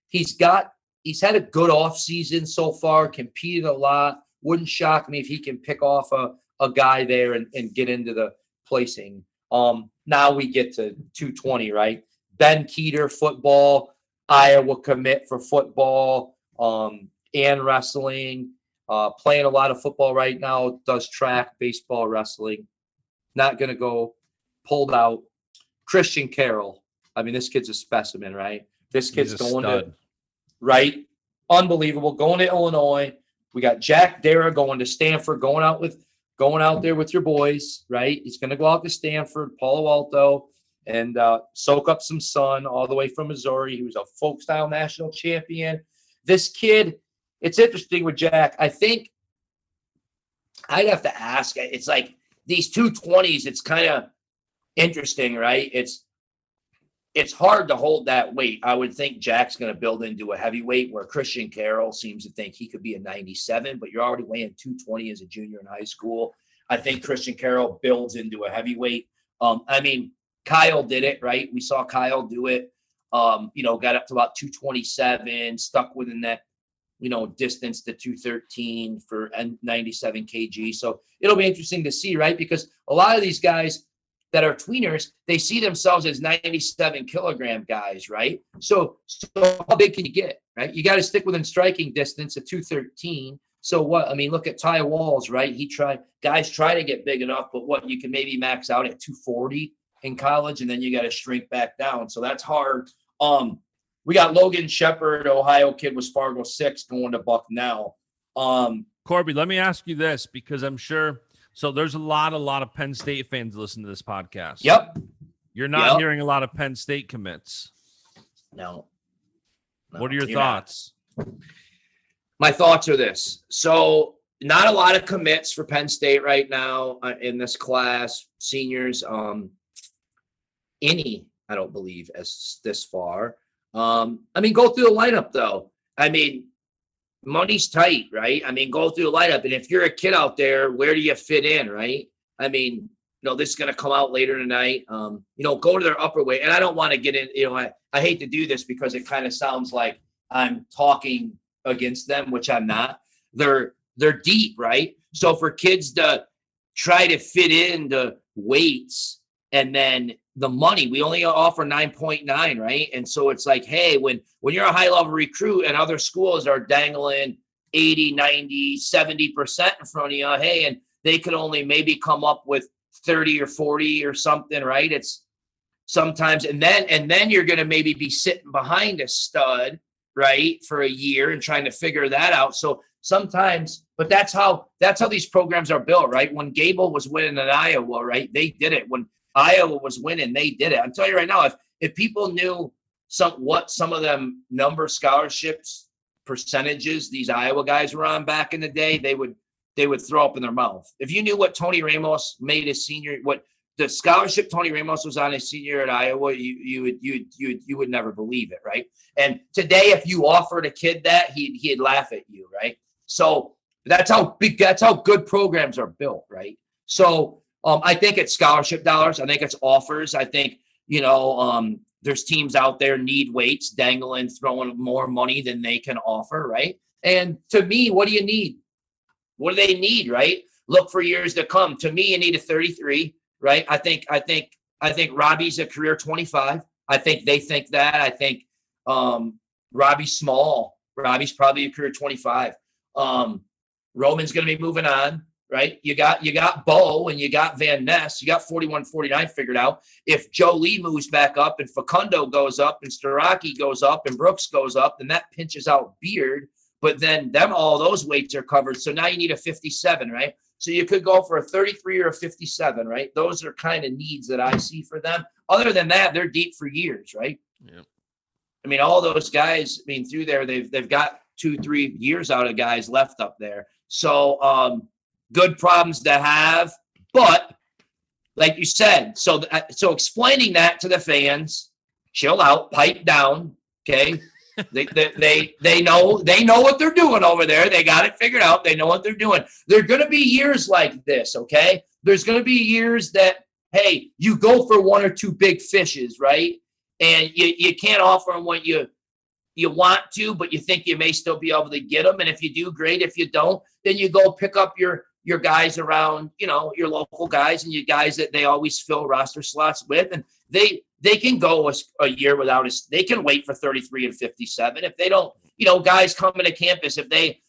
He's had a good offseason so far, competed a lot. Wouldn't shock me if he can pick off a guy there and get into the placing. Now we get to 220, right? Ben Keeter, football, Iowa commit for football, and wrestling. Playing a lot of football right now, does track, baseball, wrestling. Not going to go, pulled out. Christian Carroll. I mean, this kid's a specimen, right? This kid's going to, right? Unbelievable. Going to Illinois. We got Jack Dara going to Stanford, going out there with your boys, right? He's going to go out to Stanford, Palo Alto, and soak up some sun all the way from Missouri. He was a folk style national champion. This kid, it's interesting with Jack. I think I'd have to ask. It's like these 220s, it's kind of interesting, right? It's hard to hold that weight. I would think Jack's going to build into a heavyweight, where Christian Carroll seems to think he could be a 97, but you're already weighing 220 as a junior in high school. I think Christian Carroll builds into a heavyweight. I mean, Kyle did it, right? We saw Kyle do it, got up to about 227, stuck within that, distance to 213 for 97 kg. So it'll be interesting to see, right? Because a lot of these guys that are tweeners, they see themselves as 97 kilogram guys, right? So how big can you get, right? You got to stick within striking distance of 213. So what? I mean, look at Ty Walls, right? Guys try to get big enough, but you can maybe max out at 240 in college, and then you got to shrink back down. So that's hard. We got Logan Shepard, Ohio kid, was Fargo 6, going to Bucknell. Corby, let me ask you this, because I'm sure. So there's a lot of Penn State fans listen to this podcast. Yep. You're not hearing a lot of Penn State commits. No. What are your thoughts? My thoughts are this. So not a lot of commits for Penn State right now in this class. Seniors, any, I don't believe, as this far. Go through the lineup, though. Money's tight, right? Go through the lineup. And if you're a kid out there, where do you fit in, right? This is going to come out later tonight. Go to their upper weight. And I don't want to get in, I hate to do this because it kind of sounds like I'm talking against them, which I'm not. They're deep, right? So for kids to try to fit into weights and then the money, we only offer 9.9, right? And so it's like, hey, when you're a high level recruit and other schools are dangling 80, 90, 70% in front of you, hey, and they could only maybe come up with 30 or 40 or something, right? It's sometimes, and then you're going to maybe be sitting behind a stud, right, for a year and trying to figure that out. So sometimes, but that's how these programs are built, right? When Gable was winning in Iowa, right, they did it. When Iowa was winning, they did it. I'm telling you right now, if people knew what some of them number scholarships percentages these Iowa guys were on back in the day, they would throw up in their mouth. If you knew what Tony Ramos made his senior, what the scholarship Tony Ramos was on his senior year at Iowa, you would never believe it, right? And today, if you offered a kid that, he'd laugh at you, right? So that's how good programs are built, right? So I think it's scholarship dollars. I think it's offers. I think, there's teams out there need weights, dangling, throwing more money than they can offer, right? And to me, what do you need? What do they need, right? Look for years to come. To me, you need a 33, right? I think Robbie's a career 25. I think they think that. I think Robbie's small. Robbie's probably a career 25. Roman's going to be moving on. Right. You got Bo and you got Van Ness. You got 41-49 figured out. If Joe Lee moves back up and Facundo goes up and Staraki goes up and Brooks goes up, then that pinches out Beard. But then all those weights are covered. So now you need a 57, right? So you could go for a 33 or a 57, right? Those are kind of needs that I see for them. Other than that, they're deep for years, right? Yeah. All those guys, through there, they've got 2-3 years out of guys left up there. So, good problems to have. But like you said, so explaining that to the fans, chill out, pipe down. Okay. They know what they're doing over there. They got it figured out. They know what they're doing. There are going to be years like this. Okay. There's going to be years that, hey, you go for one or two big fishes, right? And you can't offer them what you want to, but you think you may still be able to get them. And if you do, great. If you don't, then you go pick up your guys around, your local guys and your guys that they always fill roster slots with. And they can go a year without us. They can wait for 33 and 57. If they don't, guys coming to campus, if they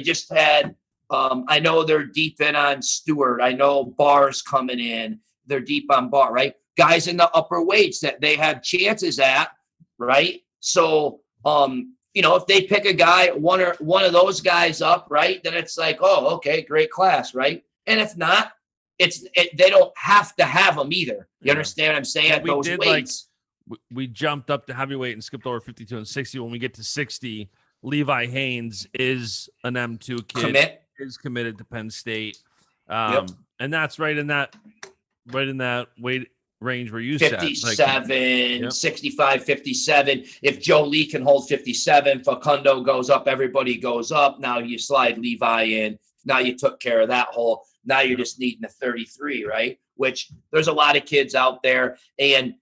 just had, I know they're deep in on Stewart. I know Barr's coming in. They're deep on Barr, right? Guys in the upper weights that they have chances at, right? So, if they pick a guy, one of those guys up, right, then it's like, oh, okay, great class, right? And if not, they don't have to have them either. You understand what I'm saying? At those weights. We jumped up to heavyweight and skipped over 52 and 60. When we get to 60, Levi Haynes is an M2 kid. Is committed to Penn State. And that's right in that weight range where you 57, 65, 57. If Joe Lee can hold 57, Facundo goes up, everybody goes up. Now you slide Levi in. Now you took care of that hole. Now you're just needing a 33, right? Which there's a lot of kids out there. And,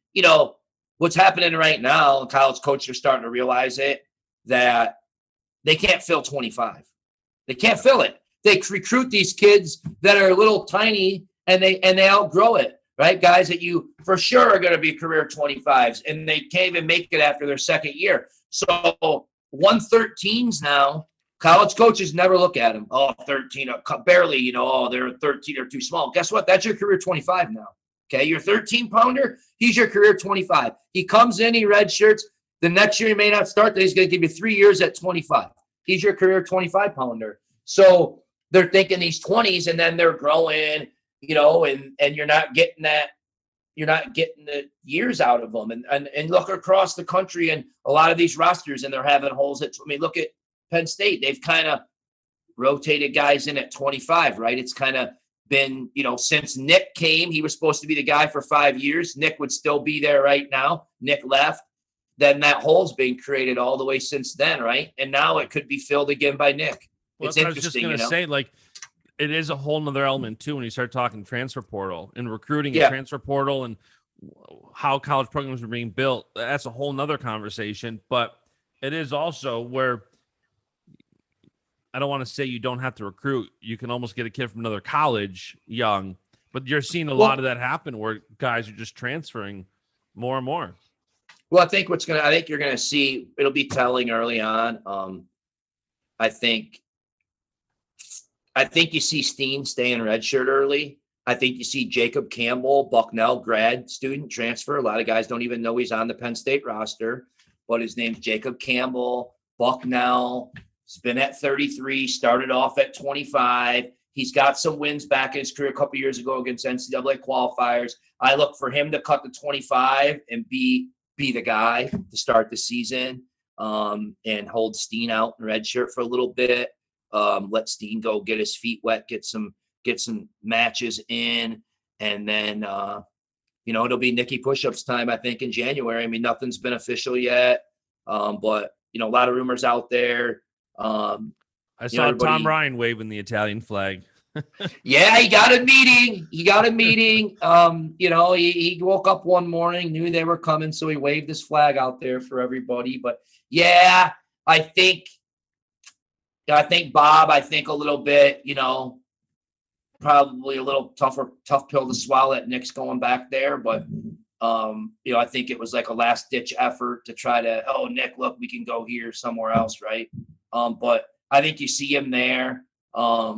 what's happening right now, college coaches are starting to realize it, that they can't fill 25. They can't fill it. They recruit these kids that are a little tiny and they outgrow it. Right? Guys that you for sure are going to be career 25s, and they can't even make it after their second year. So 113s now, college coaches never look at them. Oh, 13, barely, they're 13 or too small. Guess what? That's your career 25 now. Okay. Your 13 pounder, he's your career 25. He comes in, he redshirts. The next year he may not start, then he's going to give you 3 years at 25. He's your career 25 pounder. So they're thinking these 20s, and then they're growing, and you're not getting that, you're not getting the years out of them. And look across the country and a lot of these rosters, and they're having holes look at Penn State. They've kind of rotated guys in at 25, right? It's kind of been, since Nick came, he was supposed to be the guy for 5 years. Nick would still be there right now. Nick left. Then that hole's being created all the way since then, right? And now it could be filled again by Nick. Well, it's interesting, I was just going to say, it is a whole nother element too when you start talking transfer portal and recruiting and transfer portal and how college programs are being built. That's a whole nother conversation, but it is also where I don't want to say you don't have to recruit. You can almost get a kid from another college young, but you're seeing a lot of that happen where guys are just transferring more and more. Well, I think you're going to see, it'll be telling early on. I think you see Steen stay in redshirt early. I think you see Jacob Campbell, Bucknell grad student transfer. A lot of guys don't even know he's on the Penn State roster, but his name's Jacob Campbell, Bucknell. He's been at 33, started off at 25. He's got some wins back in his career a couple years ago against NCAA qualifiers. I look for him to cut the 25 and be the guy to start the season, and hold Steen out in redshirt for a little bit. Let Steen go get his feet wet, get some matches in, and then it'll be Nicky push-ups time, I think, in January. I mean, nothing's been official yet, but a lot of rumors out there. I saw Tom Ryan waving the Italian flag. Yeah, he got a meeting. He woke up one morning, knew they were coming, so he waved his flag out there for everybody. But yeah, I think Bob, a little bit, probably a little tough pill to swallow that Nick's going back there. But, I think it was like a last ditch effort to try to, oh, Nick, look, we can go here somewhere else. Right. But I think you see him there. I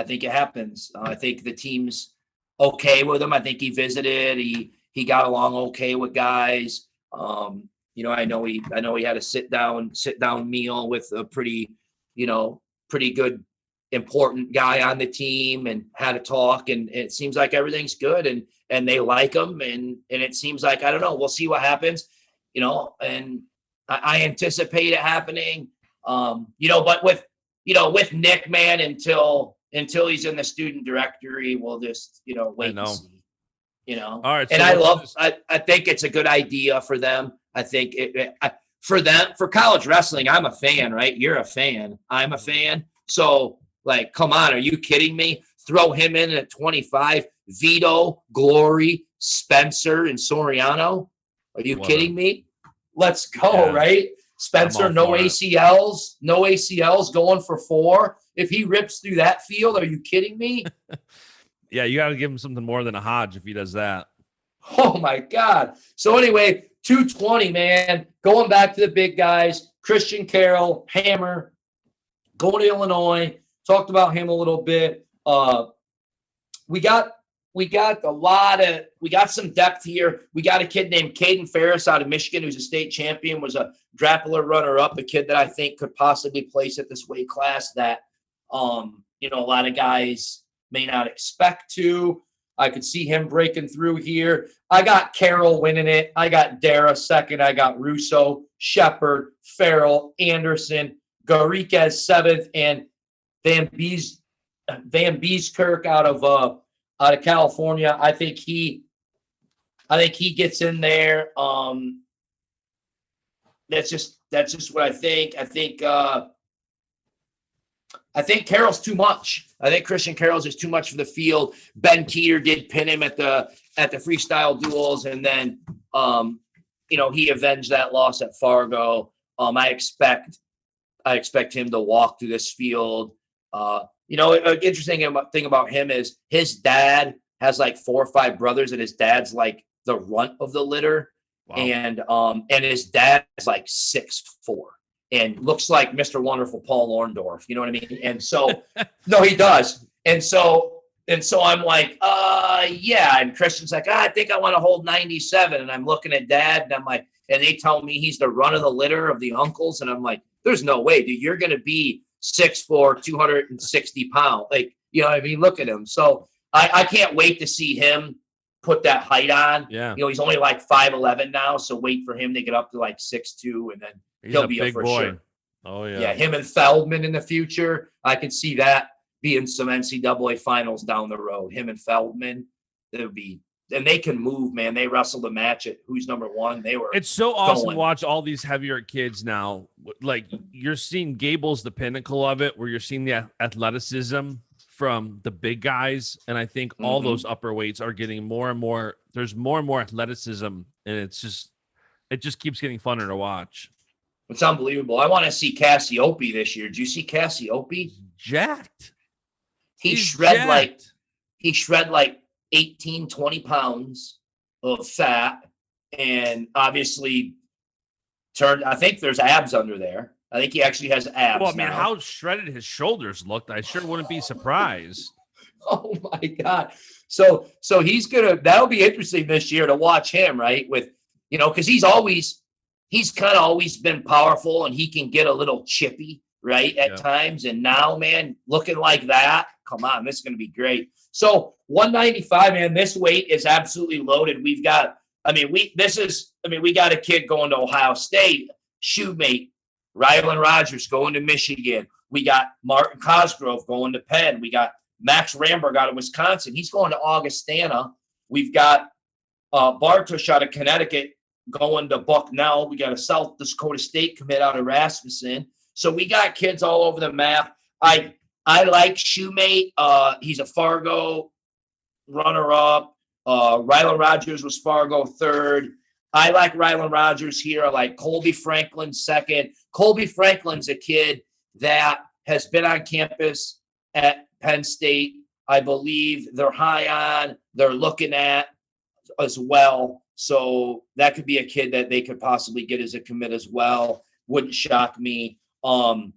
think it happens. I think the team's okay with him. I think he visited, he got along okay with guys. I know he had a sit down meal with a pretty good, important guy on the team and had a talk, and it seems like everything's good and they like him. And it seems like, I don't know, we'll see what happens, and I anticipate it happening. But with Nick, man, until he's in the student directory, we'll just, wait and see. All right. And I think it's a good idea for them. I think for college wrestling, I'm a fan, right? You're a fan. I'm a fan. So, like, come on, are you kidding me? Throw him in at 25. Vito, Glory, Spencer, and Soriano. Are you kidding me? Let's go, right? Spencer, no ACLs, going for 4. If he rips through that field, are you kidding me? Yeah, you got to give him something more than a Hodge if he does that. Oh, my God. So, anyway, 220, man. Going back to the big guys, Christian Carroll, Hammer, going to Illinois. Talked about him a little bit. We got some depth here. We got a kid named Caden Ferris out of Michigan, who's a state champion, was a grappler runner-up, a kid that I think could possibly place at this weight class that, a lot of guys may not expect to. I could see him breaking through here. I got Carroll winning it. I got Dara second. I got Russo, Shepard, Farrell, Anderson, Garriquez 7th, and Van Bieskirk out of California. I think he gets in there. That's just what I think. I think Carroll's too much. I think Christian Carroll's is too much for the field. Ben Keeter did pin him at the freestyle duels, and then he avenged that loss at Fargo. I expect him to walk through this field. An interesting thing about him is his dad has like 4 or 5 brothers, and his dad's like the runt of the litter. Wow. And his dad is like 6'4" and looks like Mr. Wonderful Paul Orndorff. You know what I mean? And so, no, he does. And so I'm like, yeah. And Christian's like, I think I want to hold 97. And I'm looking at Dad, and I'm like, and they tell me he's the run of the litter of the uncles. And I'm like, there's no way, dude. You're going to be 6'4", 260 pounds. Like, you know what I mean? Look at him. So I can't wait to see him put that height on. Yeah. He's only like 5'11" now. So wait for him to get up to like 6'2", and then he'll be a for boy. Sure. Oh, yeah. Yeah, him and Feldman in the future. I could see that being some NCAA finals down the road. Him and Feldman, it would be, and they can move, man. They wrestled a match at who's number 1. It's so awesome to watch all these heavier kids now. Like, you're seeing Gable's the pinnacle of it, where you're seeing the athleticism from the big guys. And I think all those upper weights are getting more and more. There's more and more athleticism, and it just keeps getting funner to watch. It's unbelievable. I want to see Cassiope this year. Did you see Cassiope? Jacked. He shred like 18, 20 pounds of fat, and obviously I think there's abs under there. I think he actually has abs. Well, I mean, now. How shredded his shoulders looked, I sure wouldn't be surprised. Oh my God. So that'll be interesting this year to watch him, right? With, because he's kind of always been powerful, and he can get a little chippy, right, at times. And now, man, looking like that, come on, this is going to be great. So 195, man, this weight is absolutely loaded. We got a kid going to Ohio State, shoemate, Rylan Rogers going to Michigan. We got Martin Cosgrove going to Penn. We got Max Ramberg out of Wisconsin. He's going to Augustana. We've got Bartosh out of Connecticut going to Bucknell. We got a South Dakota State commit out of Rasmussen. So we got kids all over the map. I like Shoemate. He's a Fargo runner-up. Rylan Rogers was Fargo 3rd. I like Rylan Rogers here. I like Colby Franklin 2nd. Colby Franklin's a kid that has been on campus at Penn State. I believe they're high on, they're looking at as well. So that could be a kid that they could possibly get as a commit as well. Wouldn't shock me. I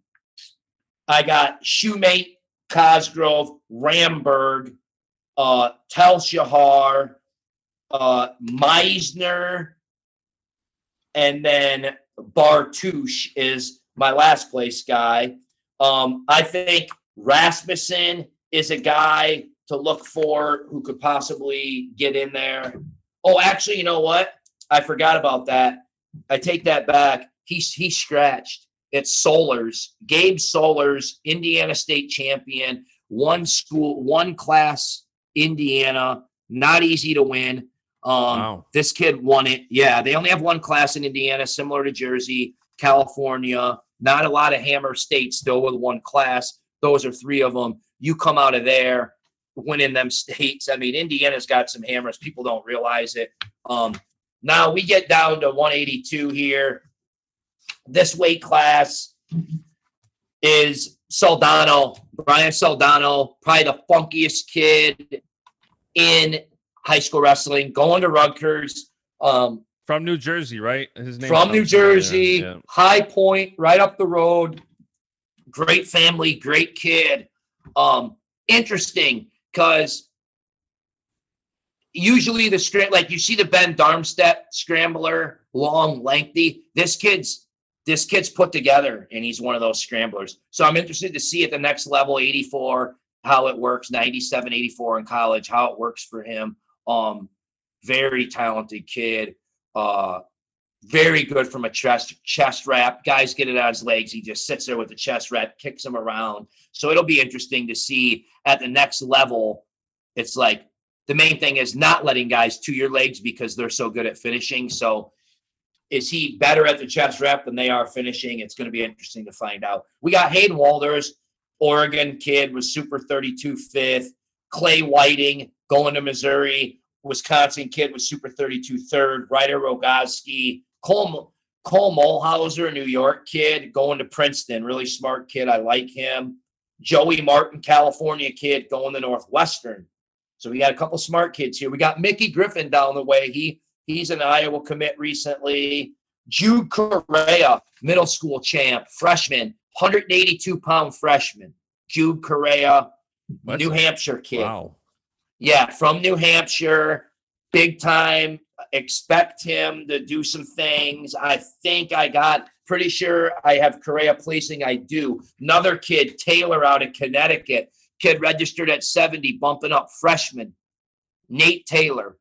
got Shoemate, Cosgrove, Ramberg, Tel Shahar, Meisner, and then Bartouche is my last place guy. I think Rasmussen is a guy to look for who could possibly get in there. Oh, actually, you know what? I forgot about that. I take that back. He's scratched. It's Solers, Gabe Solers, Indiana State champion, one class, Indiana, not easy to win. Wow. This kid won it. Yeah, they only have one class in Indiana, similar to Jersey, California. Not a lot of hammer states still with one class. Those are 3 of them. You come out of there winning them states. I mean, Indiana's got some hammers. People don't realize it. Now we get down to 182 here. This weight class is Soldano, Brian Soldano, probably the funkiest kid in high school wrestling, going to Rutgers. From New Jersey, right? His name from New Jersey, yeah. High Point, right up the road. Great family, great kid. Interesting because usually like you see the Ben Darmstadt scrambler, long, lengthy. This kid's put together, and he's one of those scramblers. So I'm interested to see at the next level, 84, how it works. 97, 84 in college, how it works for him. Very talented kid. Very good from a chest wrap. Guys get it on his legs. He just sits there with the chest wrap, kicks him around. So it'll be interesting to see at the next level. It's like the main thing is not letting guys to your legs because they're so good at finishing. So is he better at the chest wrap than they are finishing? It's going to be interesting to find out. We got Hayden Walters, Oregon kid, was Super 32 fifth. Clay Whiting going to Missouri. Wisconsin kid was Super 32 third. Ryder Rogoski. Cole Mulhauser, New York kid, going to Princeton. Really smart kid. I like him. Joey Martin, California kid, going to Northwestern. So we got a couple smart kids here. We got Mickey Griffin down the way. He's an Iowa commit recently. Jude Correa, middle school champ, freshman, 182-pound freshman. Jude Correa, New Hampshire kid. Wow. Yeah, from New Hampshire, big time. Expect him to do some things. I think pretty sure I have Correa placing. I do. Another kid, Taylor out of Connecticut. Kid registered at 70, bumping up freshman. Nate Taylor,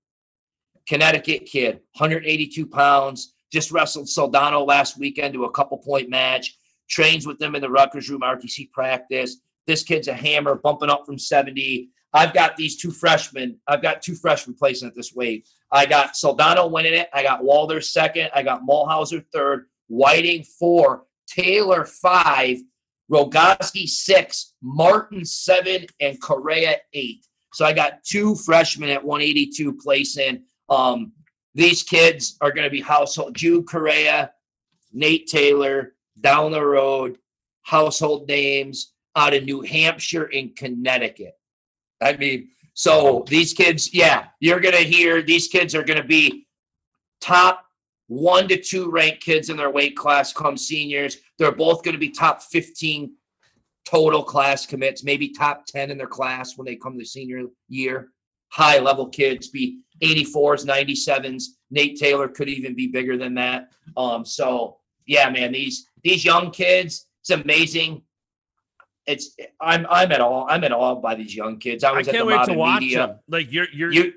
Connecticut kid, 182 pounds. Just wrestled Soldano last weekend to a couple-point match. Trains with them in the Rutgers room, RTC practice. This kid's a hammer, bumping up from 70. I've got two freshmen placing at this weight. I got Soldano winning it. I got Walters second. I got Mulhauser third. Whiting 4. Taylor 5. Rogoski 6. Martin 7. And Correa 8. So I got 2 freshmen at 182 placing. These kids are going to be household. Jude Correa, Nate Taylor, down the road, household names out of New Hampshire and Connecticut. I mean, so these kids, yeah, you're going to hear these kids are going to be top 1 to 2 ranked kids in their weight class come seniors. They're both going to be top 15 total class commits, maybe top 10 in their class when they come to senior year. High level kids, be 84s, 97s. Nate Taylor could even be bigger than that. So yeah, man, these young kids, it's amazing. I'm at awe by these young kids. I can't wait to watch them. Like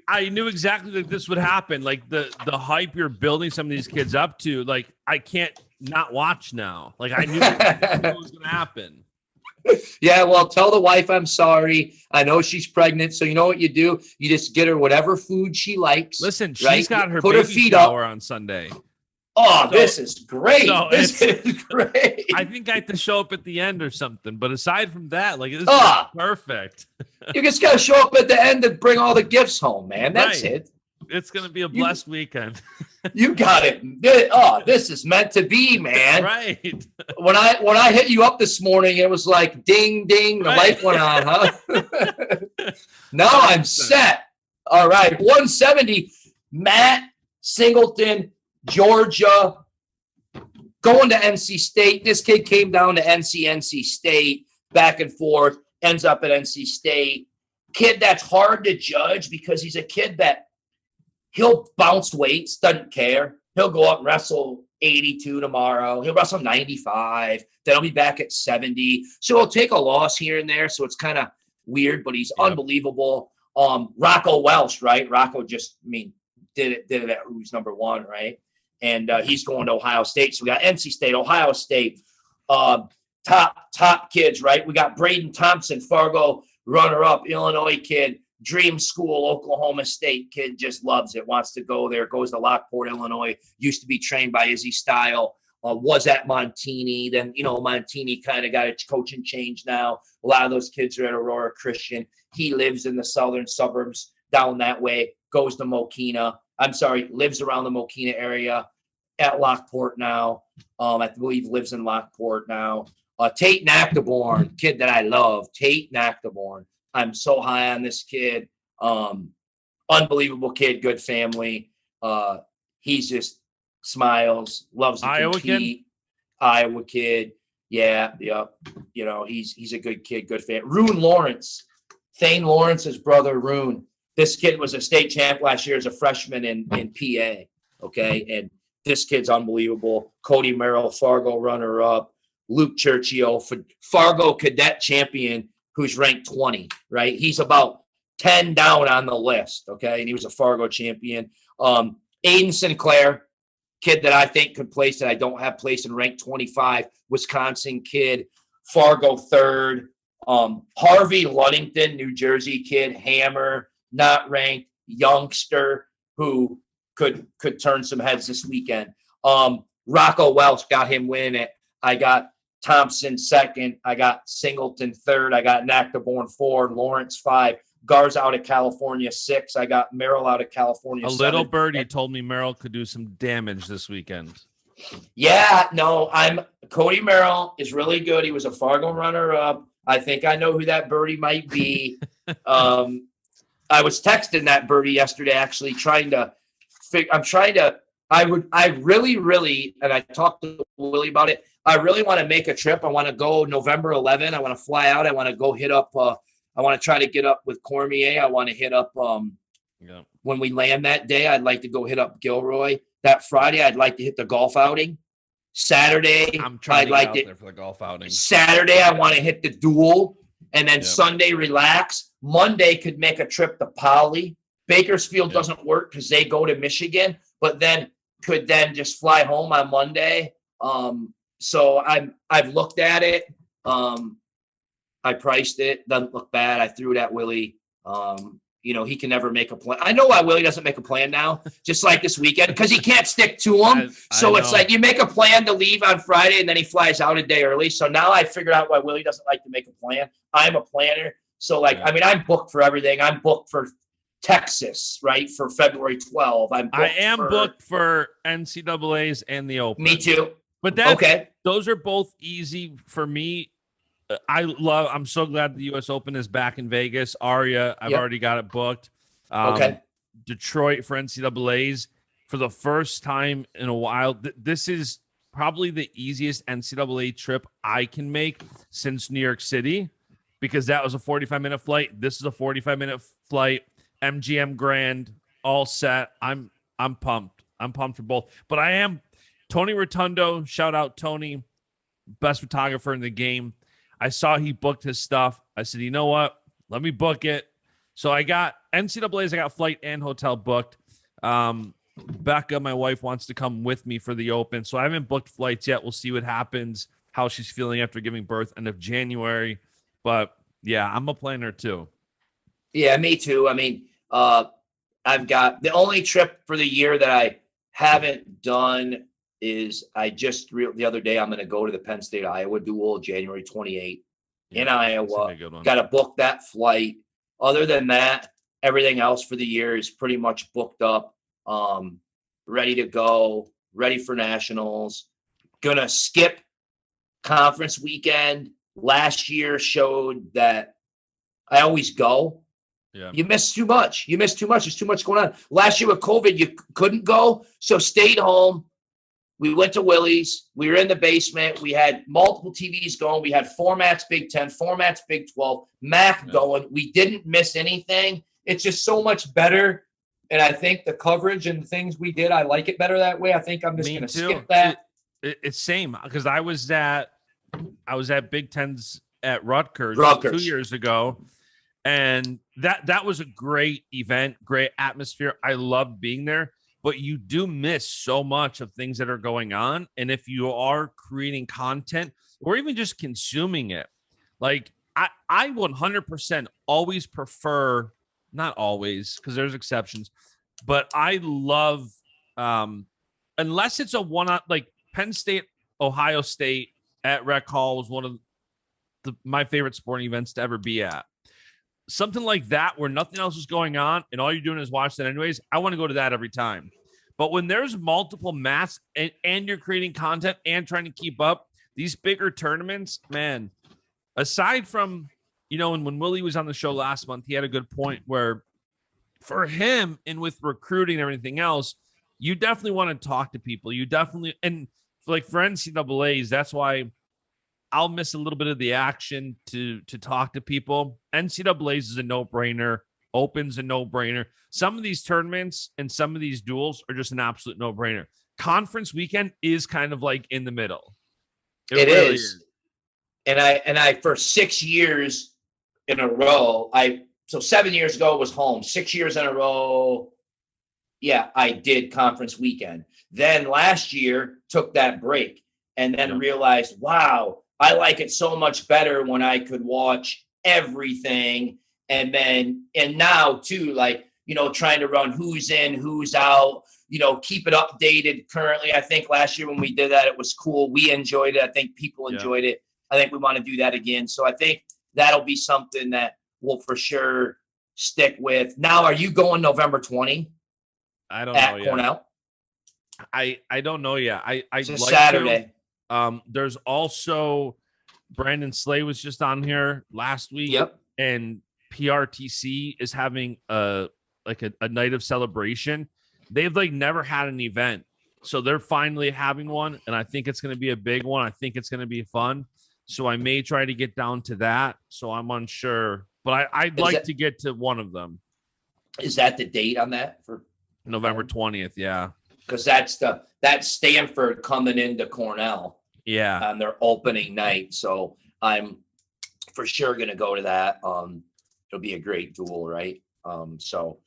I knew exactly that this would happen. Like the hype you're building some of these kids up to. Like I can't not watch now. Like I knew it was going to happen. Yeah, well, tell the wife I'm sorry. I know she's pregnant, so you know what you do? You just get her whatever food she likes. Listen, right? She's got her Put baby her feet shower up on Sunday. Oh, so, this is great. So this is great. I think I have to show up at the end or something. But aside from that, like this is perfect. You just got to show up at the end and bring all the gifts home, man. That's right. It. It's going to be a blessed weekend. You got it. Oh, this is meant to be, man. Right. When I hit you up this morning, it was like ding, ding. The light went on, huh? Now I'm set. All right. 170. Matt Singleton, Georgia, going to NC State. This kid came down to NC State, back and forth, ends up at NC State. Kid that's hard to judge because he's a kid that he'll bounce weights, doesn't care. He'll go up and wrestle 82 tomorrow. He'll wrestle 95. Then he'll be back at 70. So he'll take a loss here and there. So it's kind of weird, but he's unbelievable. Rocco Welsh, right? Rocco just, did it at who's number 1, right? And he's going to Ohio State. So we got NC State, Ohio State. top kids, right? We got Braden Thompson, Fargo runner-up, Illinois kid, dream school, Oklahoma State kid, just loves it, wants to go there, goes to Lockport, Illinois, used to be trained by Izzy Style, was at Montini. Then, Montini kind of got a coaching change now. A lot of those kids are at Aurora Christian. He lives in the southern suburbs down that way, goes to lives around the Mokina area, at Lockport now. I believe lives in Lockport now. Tate Nactaborn, kid that I love. Tate Nactaborn. I'm so high on this kid. Unbelievable kid, good family. He's just smiles, loves to compete. Iowa kid. Yeah. He's a good kid, good fan. Rune Lawrence, Thane Lawrence's brother, Rune. This kid was a state champ last year as a freshman in PA. Okay. And this kid's unbelievable. Cody Merrill, Fargo runner-up. Luke Churchio, Fargo cadet champion, who's ranked 20, right? He's about 10 down on the list, okay? And he was a Fargo champion. Aiden Sinclair, kid that I think could place that I don't have placed in ranked 25, Wisconsin kid, Fargo third. Harvey Luddington, New Jersey kid, hammer, not ranked, youngster who could turn some heads this weekend. Rocco Welch, got him winning it. I got Thompson second. I got Singleton third. I got Nactaborn 4, Lawrence 5, Garza out of California 6. I got Merrill out of California 7. Little birdie told me Merrill could do some damage this weekend. Yeah, no, Cody Merrill is really good. He was a Fargo runner-up. I think I know who that birdie might be. I was texting that birdie yesterday, actually I really, and I talked to Willie about it. I really want to make a trip. I want to go November 11. I want to fly out. I want to go hit up. I want to try to get up with Cormier. I want to hit up. When we land that day, I'd like to go hit up Gilroy. That Friday, I'd like to hit the golf outing. Saturday, I'm trying to get out there for the golf outing. Saturday, I want to hit the duel, and then Sunday relax. Monday could make a trip to Poly. Bakersfield doesn't work because they go to Michigan, but then could just fly home on Monday. So I've looked at it. I priced it. Doesn't look bad. I threw it at Willie. He can never make a plan. I know why Willie doesn't make a plan now, just like this weekend, because he can't stick to them. So it's like you make a plan to leave on Friday and then he flies out a day early. So now I figured out why Willie doesn't like to make a plan. I'm a planner. So I'm booked for everything. I'm booked for Texas, right? For February 12. I am booked for NCAAs and the Open. Me too. But those are both easy for me. I'm so glad the U.S. Open is back in Vegas. Aria, I've already got it booked. Detroit for NCAAs for the first time in a while. This is probably the easiest NCAA trip I can make since New York City, because that was a 45-minute flight. This is a 45-minute flight. MGM Grand, all set. I'm pumped. I'm pumped for both. But I am Tony Rotundo. Shout out Tony, best photographer in the game. I saw he booked his stuff. I said, you know what? Let me book it. So I got NCAAs. I got flight and hotel booked. Becca, my wife, wants to come with me for the Open. So I haven't booked flights yet. We'll see what happens, how she's feeling after giving birth end of January. But yeah, I'm a planner too. Yeah, me too. I mean, I've got the only trip for the year that I haven't done is the other day, I'm going to go to the Penn State Iowa duel January 28th in Iowa. Got to book that flight. Other than that, everything else for the year is pretty much booked up, ready to go, ready for nationals. Gonna skip conference weekend. Last year showed that I always go. Yeah. You miss too much. There's too much going on. Last year with COVID, you couldn't go, so stayed home. We went to Willie's. We were in the basement. We had multiple TVs going. We had formats Big 10, formats Big 12, MAC going. We didn't miss anything. It's just so much better. And I think the coverage and the things we did, I like it better that way. I think I'm just going to skip that. It's same, because I was at Big Ten's at Rutgers 2 years ago. And that was a great event, great atmosphere. I loved being there. But you do miss so much of things that are going on. And if you are creating content, or even just consuming it. Like I 100% always prefer, not always, because there's exceptions, but I love, unless it's a one-on, like Penn State, Ohio State at Rec Hall was one of my favorite sporting events to ever be at. Something like that where nothing else is going on and all you're doing is watch that anyways. I want to go to that every time. But when there's multiple mats and you're creating content and trying to keep up, these bigger tournaments, man, aside from, and when Willie was on the show last month, he had a good point where for him and with recruiting and everything else, you definitely want to talk to people. You definitely, and for NCAAs, that's why I'll miss a little bit of the action to talk to people. NCAAs is a no-brainer. Open's a no-brainer. Some of these tournaments and some of these duels are just an absolute no-brainer. Conference weekend is kind of like in the middle. It really is. And I for 6 years in a row, so 7 years ago was home. 6 years in a row, I did conference weekend. Then last year took that break and then realized, wow, I like it so much better when I could watch everything. And now too, trying to run who's in, who's out, keep it updated currently. I think last year when we did that, it was cool. We enjoyed it. I think people enjoyed it. I think we want to do that again. So I think that'll be something that we'll for sure stick with. Now, are you going November 20? I don't know at Cornell? I don't know yet. It's a Saturday. There's also Brandon Slay was just on here last week. Yep. And PRTC is having a night of celebration. They've never had an event. So they're finally having one. And I think it's going to be a big one. I think it's going to be fun. So I may try to get down to that. So I'm unsure, but I'd like to get to one of them. Is that the date on that for November 20th? Yeah. Because that's Stanford coming into Cornell. Yeah. On their opening night. So I'm for sure going to go to that. It'll be a great duel, right? So,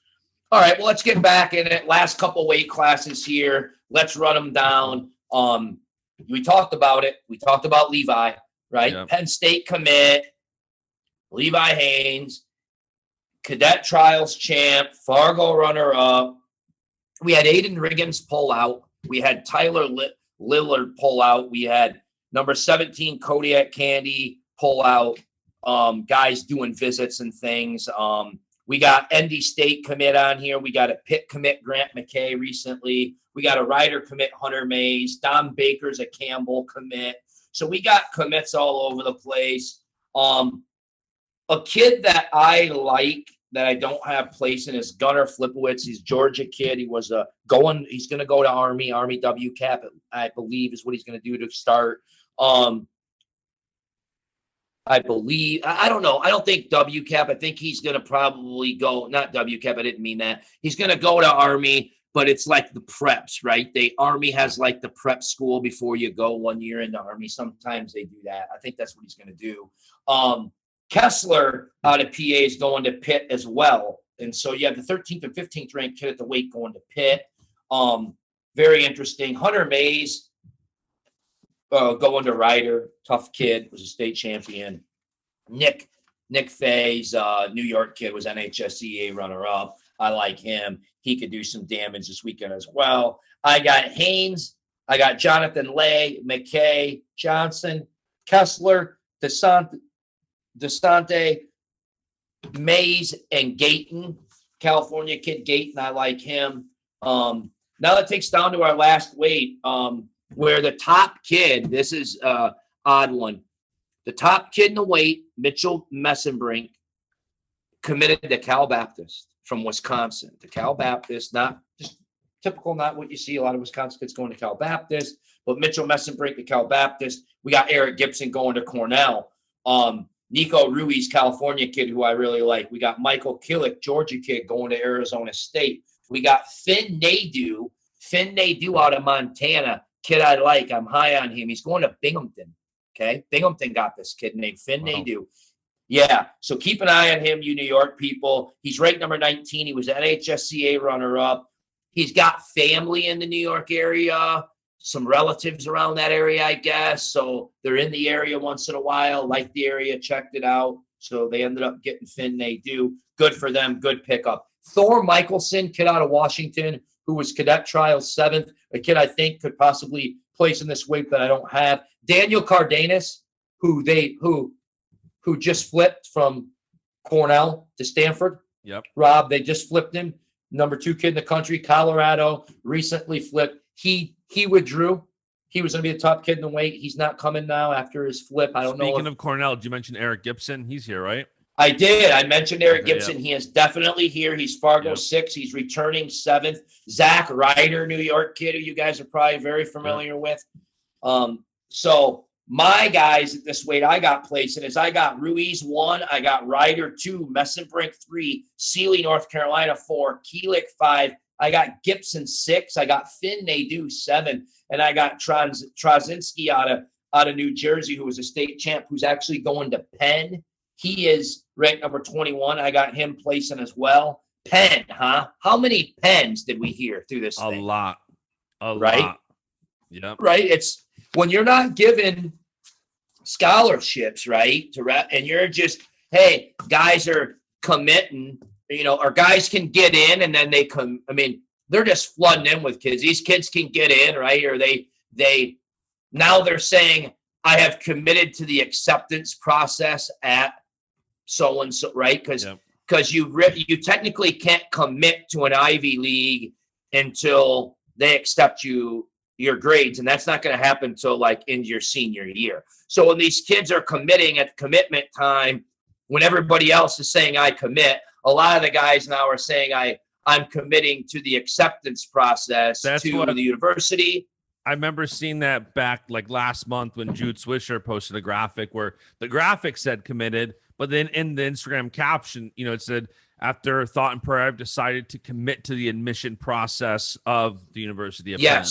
all right, well, let's get back in it. Last couple weight classes here. Let's run them down. We talked about it. We talked about Levi, right? Yep. Penn State commit, Levi Haynes, cadet trials champ, Fargo runner-up. We had Aiden Riggins pull out. We had Tyler Lillard pull out. We had number 17 Kodiak Candy pull out. Guys doing visits and things. We got ND State commit on here. We got a Pitt commit, Grant McKay recently. We got a Ryder commit, Hunter Mays. Don Baker's a Campbell commit. So we got commits all over the place. A kid that I like that I don't have place in is Gunnar Flipowitz. He's a Georgia kid. He was he's going to go to Army WCAP, I believe is what he's going to do to start. I believe, I don't know. I don't think WCAP. I think he's going to probably go, not WCAP. I didn't mean that. He's going to go to Army, but it's like the preps, right? Army has like the prep school before you go 1 year into Army. Sometimes they do that. I think that's what he's going to do. Kessler out of PA is going to Pitt as well. And so you have the 13th and 15th ranked kid at the weight going to Pitt. Very interesting. Hunter Mays going to Ryder. Tough kid, was a state champion. Nick Fay's New York kid was NHSCA runner-up. I like him. He could do some damage this weekend as well. I got Haynes. I got Jonathan Lay, McKay, Johnson, Kessler, DeSante, Mays, and Gayton. California kid Gayton, I like him. Now that takes down to our last weight, where the top kid, this is an odd one. The top kid in the weight, Mitchell Messenbrink, committed to Cal Baptist from Wisconsin. To Cal Baptist, not just typical, not what you see a lot of Wisconsin kids going to Cal Baptist, but Mitchell Messenbrink to Cal Baptist. We got Eric Gibson going to Cornell. Nico Ruiz, California kid, who I really like. We got Michael Killick, Georgia kid, going to Arizona State. We got Finn Nadeau out of Montana, kid I like. I'm high on him. He's going to Binghamton. Okay, Binghamton got this kid named Finn Nadeau. Yeah, so keep an eye on him, you New York people. He's ranked number 19. He was NHSCA runner-up. He's got family in the New York area, some relatives around that area, I guess. So they're in the area once in a while, like the area, checked it out. So they ended up getting Finn. They do. Good for them. Good pickup. Thor Michelson, kid out of Washington, who was cadet trial 7th. A kid I think could possibly place in this weight that I don't have. Daniel Cardenas, who just flipped from Cornell to Stanford. Yep. Rob, they just flipped him. Number 2 kid in the country, Colorado, recently flipped. He withdrew. He was going to be a top kid in the weight. He's not coming now after his flip. I don't know. Speaking of Cornell, did you mention Eric Gibson? He's here, right? I did. I mentioned Eric Gibson. Yeah. He is definitely here. He's Fargo 6. He's returning 7th. Zach Ryder, New York kid, who you guys are probably very familiar with. So my guys at this weight I got placing is I got Ruiz 1, I got Ryder 2, Messenbrink 3, Sealy, North Carolina 4, Keelik 5, I got Gibson 6, I got Finn Nadeau 7, and I got Trozinski out of New Jersey, who was a state champ, who's actually going to Penn. He is ranked number 21. I got him placing as well. Penn, huh? How many Penns did we hear through this thing? A lot. Right? Yeah. Right? It's when you're not given scholarships, right? And you're just, hey, guys are committing, or guys can get in and then they come. I mean, they're just flooding in with kids. These kids can get in, right? Or now they're saying, I have committed to the acceptance process at so and so, right? Because you technically can't commit to an Ivy League until they accept your grades, and that's not going to happen until like into your senior year. So when these kids are committing at commitment time, when everybody else is saying I commit, a lot of the guys now are saying I'm committing to the acceptance process to the university. I remember seeing that back like last month when Jude Swisher posted a graphic where the graphic said committed, but then in the Instagram caption, it said, after thought and prayer, I've decided to commit to the admission process of the University of Penn.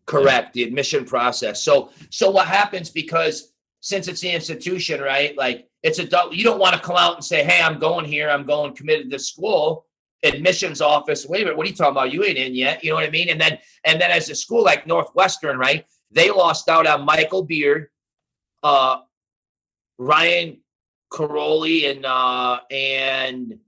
Correct. The admission process. So what happens, because since it's the institution, right? Like it's adult, you don't want to come out and say, hey, I'm going here. I'm going committed to school. Admissions office. Wait a minute. What are you talking about? You ain't in yet. You know what I mean? And then as a school like Northwestern, right? They lost out on Michael Beard, Ryan Caroli, and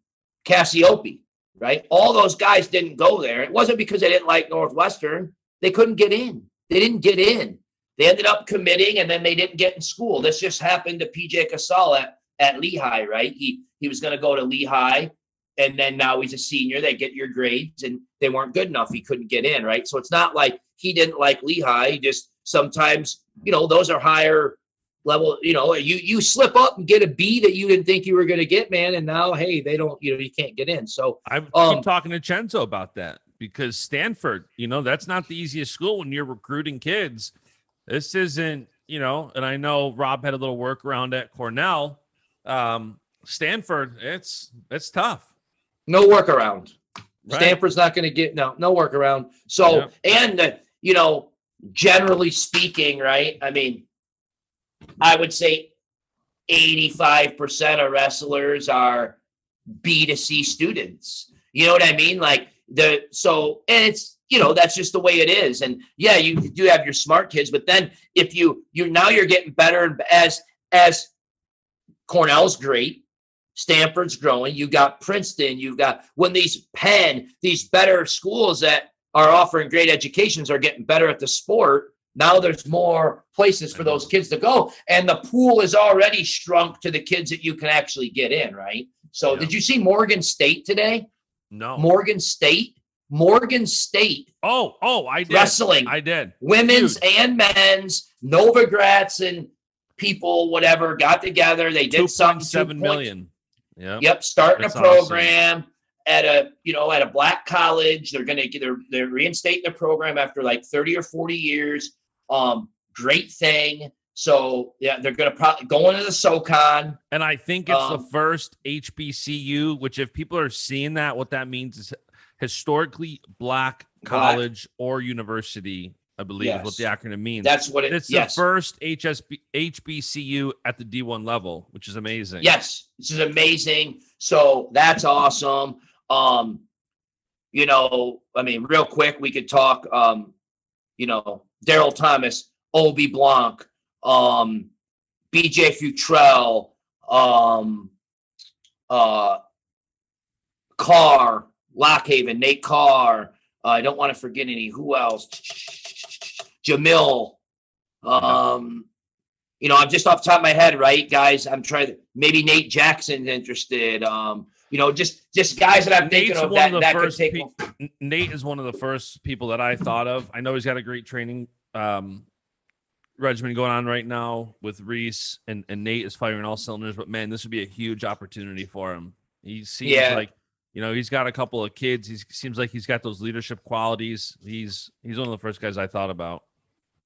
Cassiope, right? All those guys didn't go there. It wasn't because they didn't like Northwestern. They couldn't get in. They didn't get in. They ended up committing, and then they didn't get in school. This just happened to PJ Casal at Lehigh, right? He was going to go to Lehigh, and then now he's a senior. They get your grades, and they weren't good enough. He couldn't get in, right? So it's not like he didn't like Lehigh. He just sometimes, those are higher level. You slip up and get a B that you didn't think you were going to get, man, and now, hey, they don't, you can't get in. So I keep talking to CENZO about that. Because Stanford, that's not the easiest school when you're recruiting kids. This isn't, and I know Rob had a little workaround at Cornell. Stanford, it's tough. No workaround. Right. Stanford's not going to get no workaround. So, and generally speaking, right? I mean, I would say 85% of wrestlers are B to C students. You know what I mean? Like, and it's, that's just the way it is. And yeah, you do have your smart kids, but then if you're getting better, and as Cornell's great, Stanford's growing, you got Princeton, you've got, when these Penn, these better schools that are offering great educations are getting better at the sport. Now there's more places for those kids to go, and the pool is already shrunk to the kids that you can actually get in, right? So Did you see Morgan State today? No. Morgan State. Oh, I did. Wrestling. I did. Women's and men's, Novogratz and people, whatever, got together. They did something. 2.7 million. Yeah. Yep. Starting a program at a black college. They're reinstating the program after like 30 or 40 years. Great thing. So yeah, they're going to probably go into the SoCon. And I think it's the first HBCU, which if people are seeing that, what that means is historically black college or university, I believe is what the acronym means. That's what it's the first HBCU at the D1 level, which is amazing. Yes, this is amazing. So that's awesome. I mean, real quick, we could talk Daryl Thomas, Obi Blanc, BJ Futrell, Carr, Lockhaven, Nate Carr. I don't want to forget any. Who else? Jamil. I'm just off the top of my head, right, guys? I'm trying to, maybe Nate Jackson's interested. Just guys that I'm thinking of that could take. Nate is one of the first people that I thought of. I know he's got a great training regimen going on right now with Reese, and Nate is firing all cylinders. But man, this would be a huge opportunity for him. He seems like, he's got a couple of kids. He seems like he's got those leadership qualities. He's one of the first guys I thought about.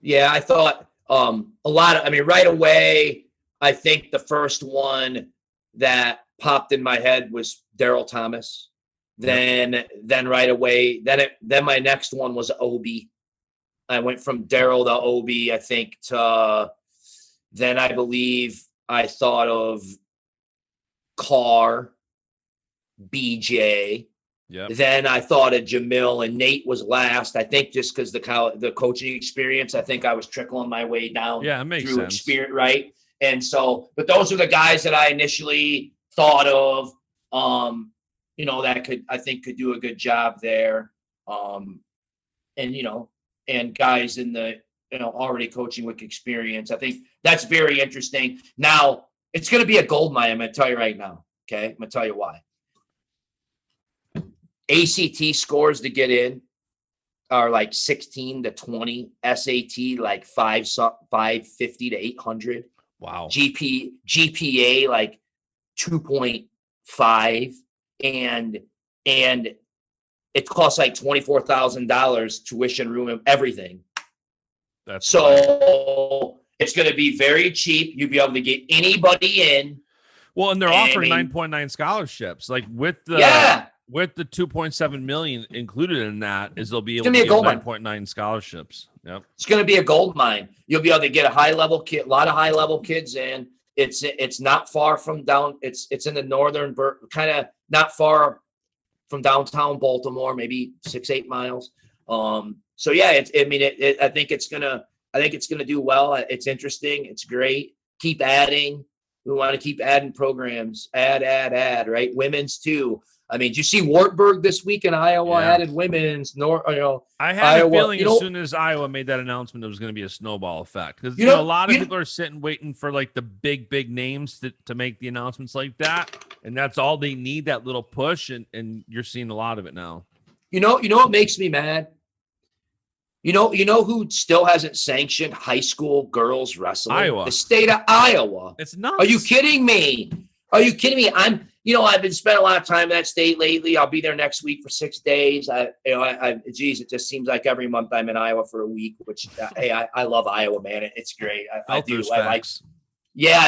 Yeah, I thought right away, I think the first one that popped in my head was Daryl Thomas. Then right away, then my next one was Obi. I went from Daryl to Obi, I think, to then I believe I thought of Carr, BJ. Yeah. Then I thought of Jamil, and Nate was last. I think just because the coaching experience, I think I was trickling my way down. Yeah, it makes through sense. Experience, right? And so, but those are the guys that I initially thought of. That could do a good job there. And guys in the already coaching with experience. I think that's very interesting. Now it's going to be a gold mine. I'm going to tell you right now. Okay, I'm going to tell you why. ACT scores to get in are like 16 to 20. SAT like 550 to 800. Wow. GPA like 2.5, and it costs like $24,000 tuition, room, and everything. It's going to be very cheap. You'll be able to get anybody in. Well, and they're offering 9.9 scholarships, like with the 2.7 million included in that, is they'll be able to get 9.9 scholarships. Yep. It's going to be a gold mine. You'll be able to get a lot of high level kids in. It's not far from down. It's in the northern, kind of not far from downtown Baltimore, maybe 6-8 miles. I think it's gonna do well. It's interesting. It's great. Keep adding. We want to keep adding programs. Add. Right. Women's too. I mean, did you see Wartburg this week in Iowa added women's? I had a feeling as soon as Iowa made that announcement, it was going to be a snowball effect, because a lot of people are sitting waiting for like the big names to make the announcements like that, and that's all they need, that little push, and you're seeing a lot of it now. What makes me mad? You know who still hasn't sanctioned high school girls wrestling? Iowa. The state of Iowa. It's nuts. Are you kidding me? I've been spending a lot of time in that state lately. I'll be there next week for 6 days. It just seems like every month I'm in Iowa for a week, which, I love Iowa, man. It's great. I do. I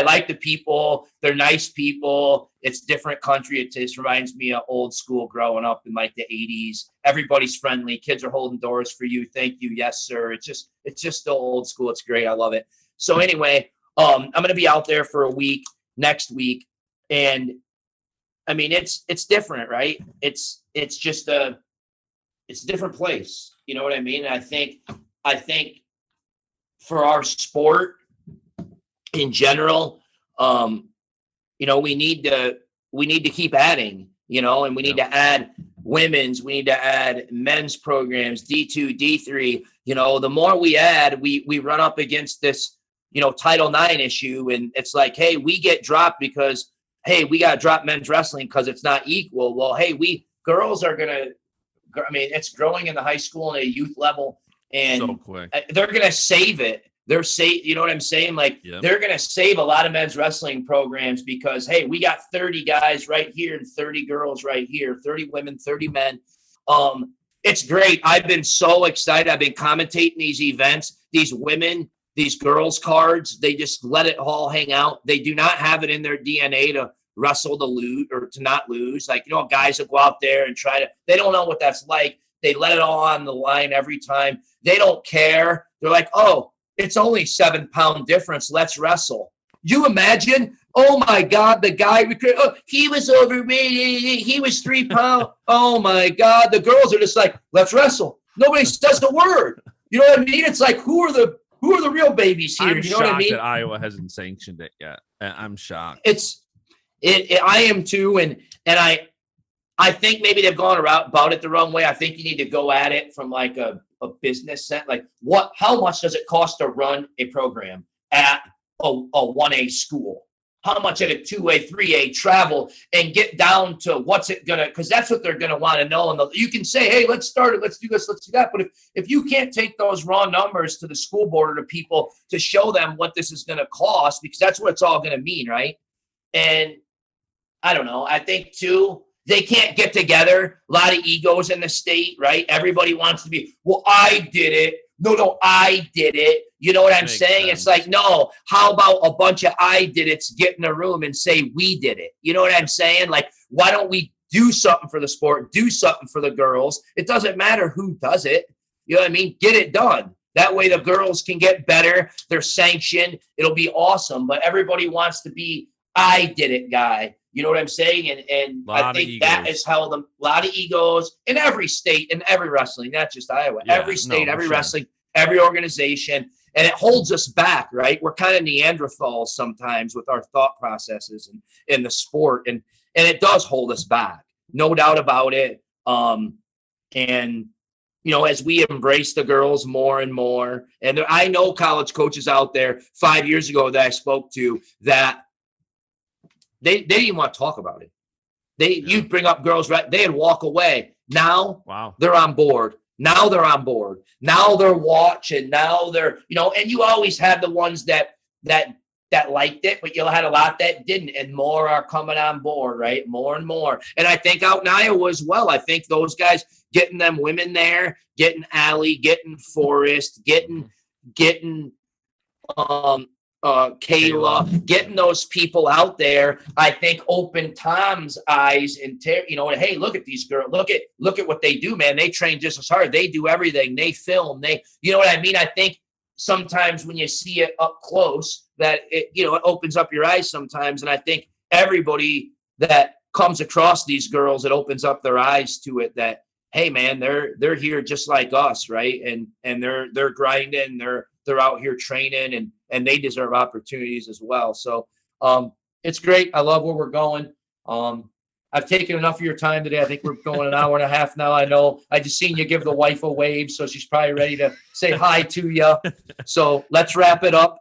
like the people. They're nice people. It's different country. It just reminds me of old school growing up in like the 80s. Everybody's friendly. Kids are holding doors for you. Thank you. Yes, sir. It's just still old school. It's great. I love it. So anyway, I'm going to be out there for a week next week. And I mean, it's different, right? It's just it's a different place. You know what I mean? And I think for our sport in general, we need to keep adding, and we need to add women's, we need to add men's programs, D2, D3. The more we add, we run up against this, Title IX issue, and it's like, hey, we get dropped because, hey, we got to drop men's wrestling because it's not equal. Well, hey, girls are it's growing in the high school and a youth level, and so quick. They're going to save it. You know what I'm saying? They're going to save a lot of men's wrestling programs because, hey, we got 30 guys right here and 30 girls right here, 30 women, 30 men. It's great. I've been so excited. I've been commentating these events, these women, these girls cards. They just let it all hang out. They do not have it in their DNA to wrestle to lose or to not lose. Guys that go out there and they don't know what that's like. They let it all on the line every time. They don't care. They're like, oh, it's only 7-pound difference. Let's wrestle. You imagine? Oh my God, the guy, he was overweight. He was 3 pounds. Oh my God. The girls are just like, let's wrestle. Nobody says a word. You know what I mean? It's like, who are the real babies here? I'm you know shocked what I mean? that Iowa hasn't sanctioned it yet. I'm shocked. I am too. And I think maybe they've gone about it the wrong way. I think you need to go at it from like a business sense. Like how much does it cost to run a program at a 1A school? How much at a 2A, 3A travel and get down to what's it gonna, because that's what they're gonna want to know. And you can say, hey, let's start it, let's do this, let's do that. But if you can't take those raw numbers to the school board or to people to show them what this is gonna cost, because that's what it's all gonna mean, right? And I don't know. I think too, they can't get together. A lot of egos in the state, right? Everybody wants to be, well, I did it. No, I did it. You know what I'm saying? Sense. It's like, no, how about a bunch of I did it's get in a room and say we did it? You know what I'm saying? Like, why don't we do something for the sport, do something for the girls? It doesn't matter who does it. You know what I mean? Get it done. That way the girls can get better. They're sanctioned. It'll be awesome. But everybody wants to be I did it guy. You know what I'm saying? And I think that has held them a lot of egos in every state, in every wrestling, not just Iowa, every state, every wrestling, every organization. And it holds us back, right? We're kind of Neanderthals sometimes with our thought processes and in the sport. And it does hold us back. No doubt about it. And, you know, as we embrace the girls more and more, and I know college coaches out there 5 years ago that I spoke to that they didn't even want to talk about it. You'd bring up girls, right? They'd walk away. Now they're on board. Now they're on board. Now they're watching. Now they're, you know, and you always had the ones that liked it, but you had a lot that didn't, and more are coming on board, right? More and more. And I think out in Iowa as well, I think those guys getting them women there, getting Allie, getting Forrest, getting Kayla, getting those people out there, I think opened Tom's eyes and you know, hey, look at these girls, look at what they do, man. They train just as hard. They do everything. They film. You know what I mean? I think sometimes when you see it up close, that it opens up your eyes sometimes. And I think everybody that comes across these girls, it opens up their eyes to it that, hey, man, they're here just like us, right? And they're grinding. They're out here training and they deserve opportunities as well. So it's great. I love where we're going. I've taken enough of your time today. I think we're going an hour and a half now. I know I just seen you give the wife a wave, so she's probably ready to say hi to you. So let's wrap it up.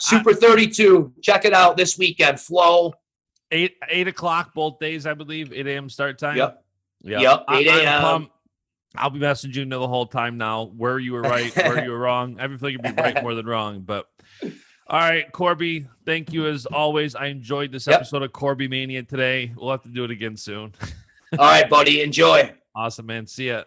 Super 32. Check it out this weekend. Flow. 8 o'clock both days, I believe. 8 a.m. start time. Yep. 8 a.m. I'll be messaging you the whole time now where you were right, where you were wrong. I feel like you'd be right more than wrong. But all right, Corby, thank you as always. I enjoyed this episode of Corby Mania today. We'll have to do it again soon. All right, buddy. Enjoy. Awesome, man. See ya.